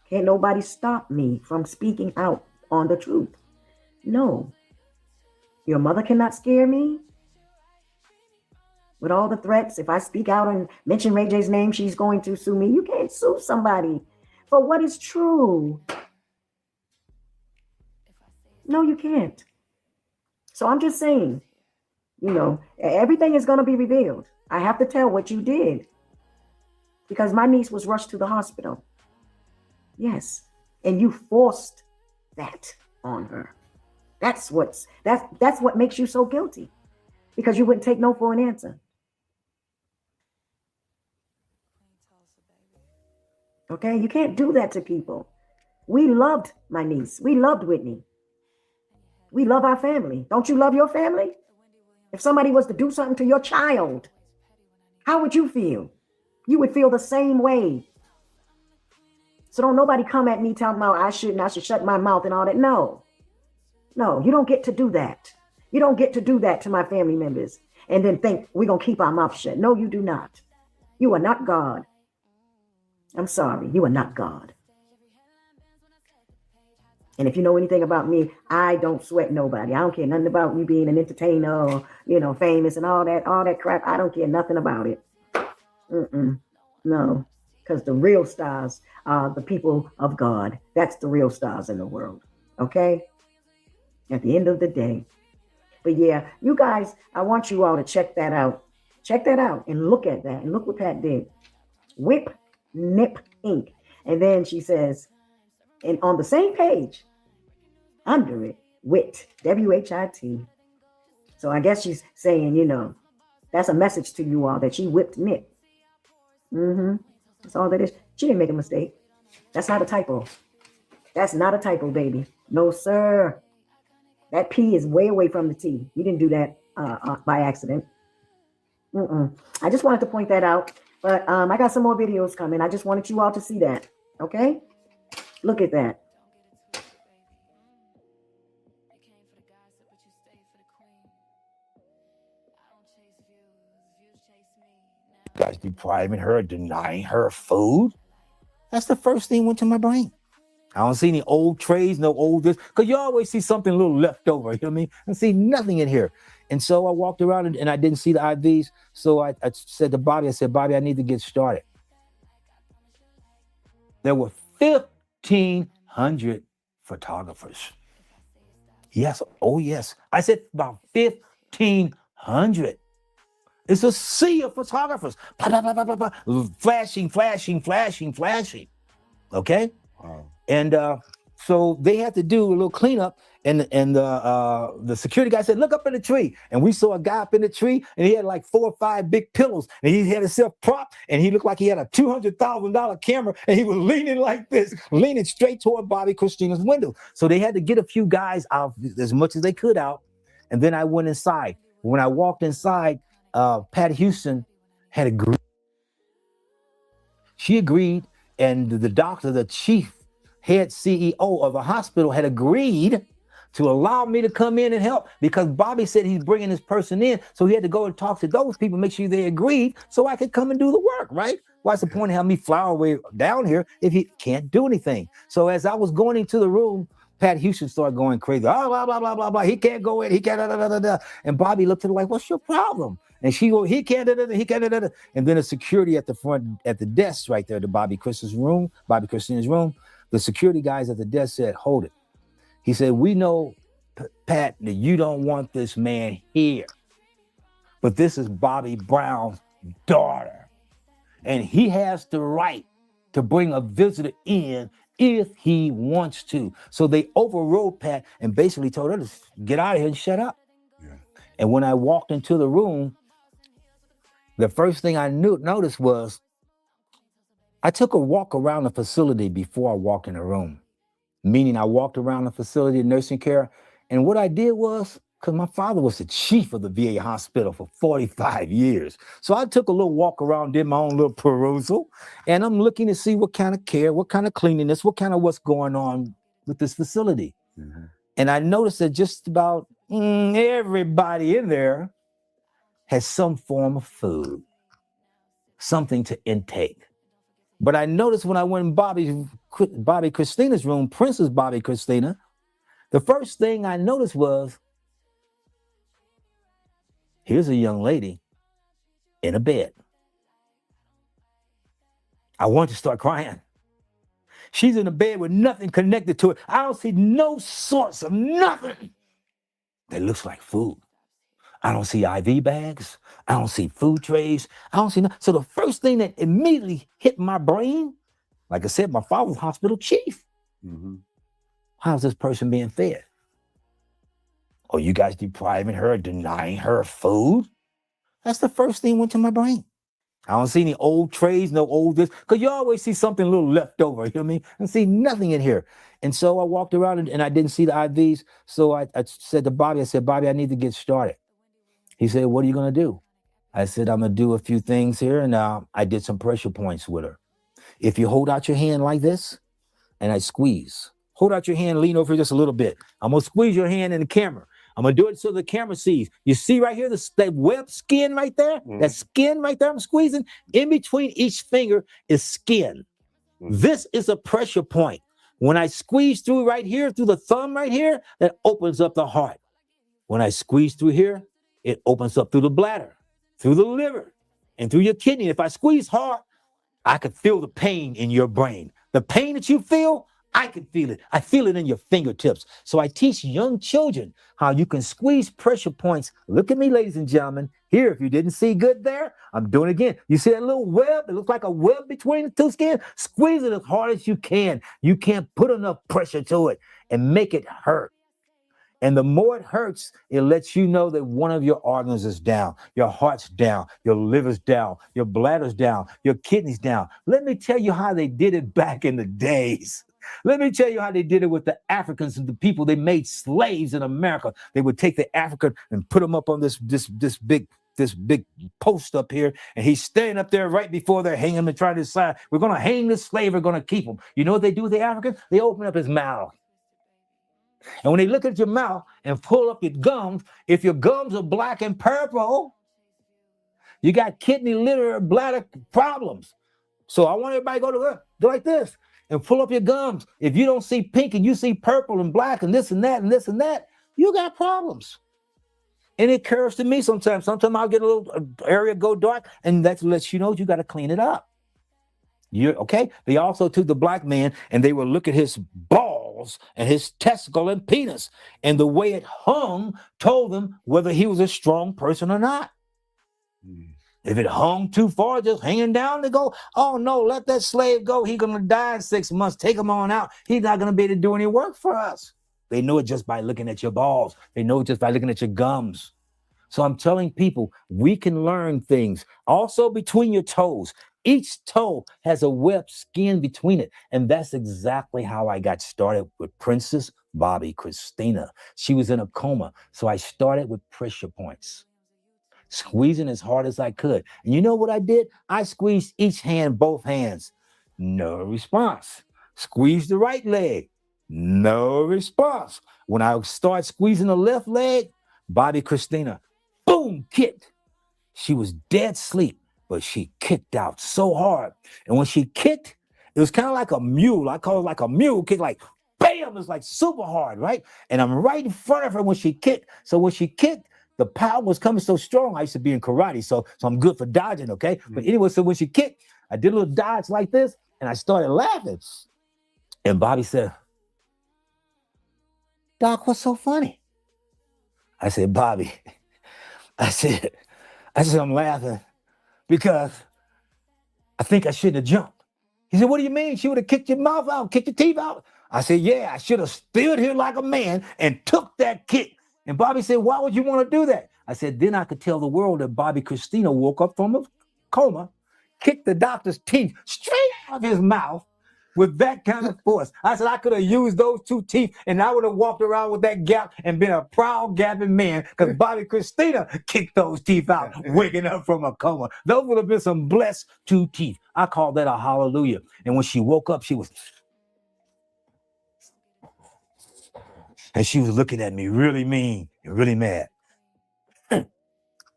Speaker 5: Can't nobody stop me from speaking out on the truth. No. Your mother cannot scare me with all the threats. If I speak out and mention Ray J's name, she's going to sue me. You can't sue somebody for what is true. No, you can't. So I'm just saying, you know, everything is going to be revealed. I have to tell what you did because my niece was rushed to the hospital. Yes. And you forced that on her. That's what makes you so guilty, because you wouldn't take no for an answer. Okay, you can't do that to people. We loved my niece. We loved Whitney. We love our family. Don't you love your family? If somebody was to do something to your child, how would you feel? You would feel the same way. So don't nobody come at me telling me I should shut my mouth and all that. No, you don't get to do that. You don't get to do that to my family members and then think we're going to keep our mouth shut. No, you do not. You are not God. I'm sorry. You are not God. And if you know anything about me, I don't sweat nobody. I don't care nothing about you being an entertainer or, you know, famous and all that crap. I don't care nothing about it. No, because the real stars are the people of God. That's the real stars in the world. Okay? At the end of the day. But yeah, you guys, I want you all to check that out. Check that out and look at that. And look what Pat did. Whip, nip, ink. And then she says, and on the same page, under it, wit, W-H-I-T. So I guess she's saying, you know, that's a message to you all that she whipped nip. That's all that is. She didn't make a mistake. That's not a typo. That's not a typo, baby. No, sir. That P is way away from the T. You didn't do that by accident. I just wanted to point that out. But I got some more videos coming. I just wanted you all to see that. Okay? Look at that.
Speaker 4: Guys depriving her, denying her food. That's the first thing went to my brain. I don't see any old trays, no old this, because you always see something a little left over. You know what I mean? I see nothing in here. And so I walked around and I didn't see the IVs. So I said to Bobby, I said, Bobby, I need to get started. There were 1,500 photographers. Yes. Oh, yes. I said about 1,500. It's a sea of photographers. Flashing. Okay?
Speaker 6: Wow.
Speaker 4: And so they had to do a little cleanup, and the security guy said, look up in the tree. And we saw a guy up in the tree, and he had like 4 or 5 big pillows, and he had himself propped, and he looked like he had a $200,000 camera, and he was leaning like this, leaning straight toward Bobby Christina's window. So they had to get a few guys out, as much as they could out, and then I went inside. When I walked inside, Pat Houston had agreed. She agreed, and the doctor, the chief head CEO of the hospital, had agreed to allow me to come in and help, because Bobby said he's bringing this person in, so he had to go and talk to those people, make sure they agreed, so I could come and do the work, right? What's the point of having me fly away down here if he can't do anything? So as I was going into the room, Pat Houston started going crazy. Oh, blah, blah, blah, blah, blah. He can't go in. He can't, da, da, da, da. And Bobby looked at her like, what's your problem? And she go, he can't, da, da, da, he can't, da, da, da. And then the security at the front, at the desk right there, to Bobby Christina's room, the security guys at the desk said, hold it. He said, we know, Pat, that you don't want this man here, but this is Bobby Brown's daughter, and he has the right to bring a visitor in if he wants to. So they overrode Pat and basically told her to get out of here and shut up.
Speaker 6: Yeah.
Speaker 4: And when I walked into the room, the first thing I noticed was I took a walk around the facility before I walked in the room, meaning I walked around the facility of nursing care. And what I did was, because my father was the chief of the VA hospital for 45 years. So I took a little walk around, did my own little perusal, and I'm looking to see what kind of care, what kind of cleanliness, what kind of what's going on with this facility. And I noticed that just about everybody in there has some form of food, something to intake. But I noticed when I went in Bobby Christina's room, Princess Bobby Christina, the first thing I noticed was, here's a young lady in a bed. I wanted to start crying. She's in a bed with nothing connected to it. I don't see no source of nothing that looks like food. I don't see IV bags. I don't see food trays. I don't see nothing. So the first thing that immediately hit my brain, like I said, my father was hospital chief. How's this person being fed? Oh, you guys depriving her, denying her food? That's the first thing that went to my brain. I don't see any old trays, no old this, because you always see something a little left over, you know what I mean? I see nothing in here. And so I walked around and I didn't see the IVs. So I said to Bobby, Bobby, I need to get started. He said, what are you going to do? I said, I'm going to do a few things here. And I did some pressure points with her. If you hold out your hand like this and I squeeze, hold out your hand, lean over just a little bit. I'm going to squeeze your hand in the camera. I'm going to do it so the camera sees. You see right here, that web skin right there? That skin right there I'm squeezing? In between each finger is skin. This is a pressure point. When I squeeze through right here, through the thumb right here, that opens up the heart. When I squeeze through here, it opens up through the bladder, through the liver, and through your kidney. If I squeeze hard, I could feel the pain in your brain. The pain that you feel, I can feel it. I feel it in your fingertips. So I teach young children how you can squeeze pressure points. Look at me, ladies and gentlemen. Here, if you didn't see good there, I'm doing it again. You see that little web? It looks like a web between the two skins. Squeeze it as hard as you can. You can't put enough pressure to it and make it hurt. And the more it hurts, it lets you know that one of your organs is down. Your heart's down, your liver's down, your bladder's down, your kidney's down. Let me tell you how they did it back in the days. Let me tell you how they did it with the Africans and the people they made slaves in America. They would take the African and put him up on this big post up here, and he's standing up there right before they're hanging him and trying to decide, we're going to hang this slave, we're going to keep him. You know what they do with the African? They open up his mouth. And when they look at your mouth and pull up your gums, if your gums are black and purple, you got kidney, liver, bladder problems. So I want everybody to go like this and pull up your gums. If you don't see pink and you see purple and black and this and that and this and that, you got problems. And it occurs to me sometimes. Sometimes I'll get a little area go dark, and that lets you know you got to clean it up. Okay? They also took the black man and they would look at his balls and his testicle and penis, and the way it hung told them whether he was a strong person or not. If it hung too far, just hanging down, they go, oh no, let that slave go. He's going to die in 6 months. Take him on out. He's not going to be able to do any work for us. They know it just by looking at your balls. They know it just by looking at your gums. So I'm telling people, we can learn things. Also between your toes. Each toe has a web skin between it. And that's exactly how I got started with Princess Bobby Christina. She was in a coma. So I started with pressure points, squeezing as hard as I could. And you know what I did? I squeezed each hand, both hands. No response. Squeeze the right leg. No response. When I start squeezing the left leg, Bobby Christina, boom, kicked. She was dead asleep, but she kicked out so hard. And when she kicked, it was kind of like a mule. I call it like a mule kick, like bam, it's like super hard, right? And I'm right in front of her when she kicked. So when she kicked, the power was coming so strong. I used to be in karate, so I'm good for dodging, okay? Mm-hmm. But anyway, so when she kicked, I did a little dodge like this, and I started laughing. And Bobby said, Doc, what's so funny? I said, Bobby, I said, I'm laughing because I think I shouldn't have jumped. He said, what do you mean? She would have kicked your mouth out, kicked your teeth out? I said, yeah, I should have stood here like a man and took that kick. And Bobby said, why would you want to do that? I said, then I could tell the world that Bobby Christina woke up from a coma, kicked the doctor's teeth straight out of his mouth with that kind of force. I said, I could have used those 2 teeth and I would have walked around with that gap and been a proud gapping man because Bobby Christina kicked those teeth out, waking up from a coma. Those would have been some blessed 2 teeth. I call that a hallelujah. And when she woke up, she was... And she was looking at me really mean and really mad.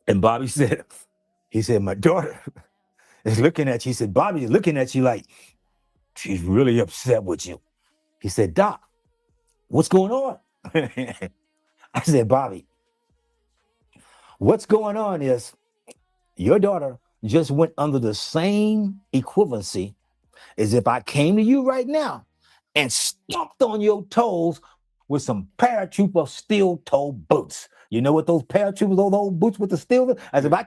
Speaker 4: And Bobby said, he said, my daughter is looking at you. He said, Bobby is looking at you like she's really upset with you. He said, Doc, what's going on? I said, Bobby, what's going on is your daughter just went under the same equivalency as if I came to you right now and stomped on your toes with some paratrooper steel toe boots. You know what those paratroopers, those old boots with the steel, as if I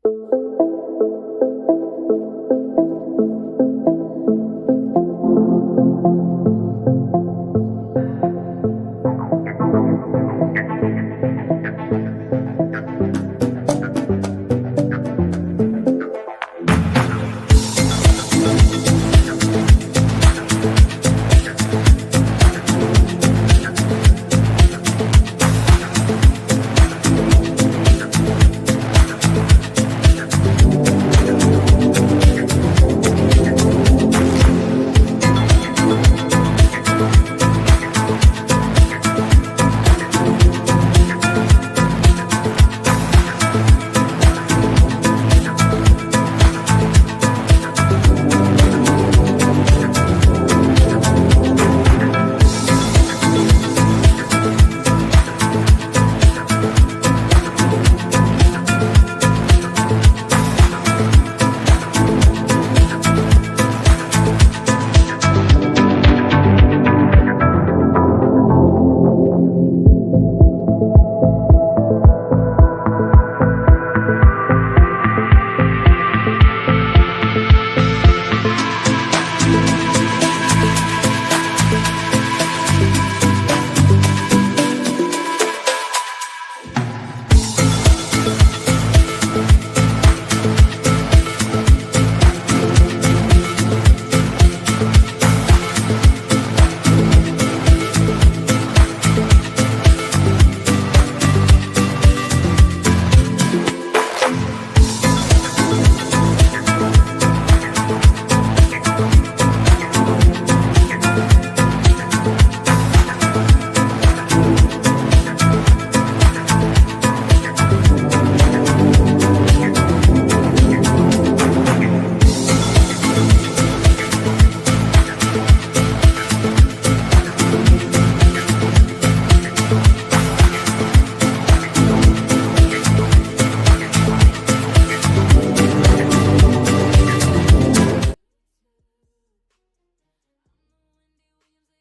Speaker 1: Thank you.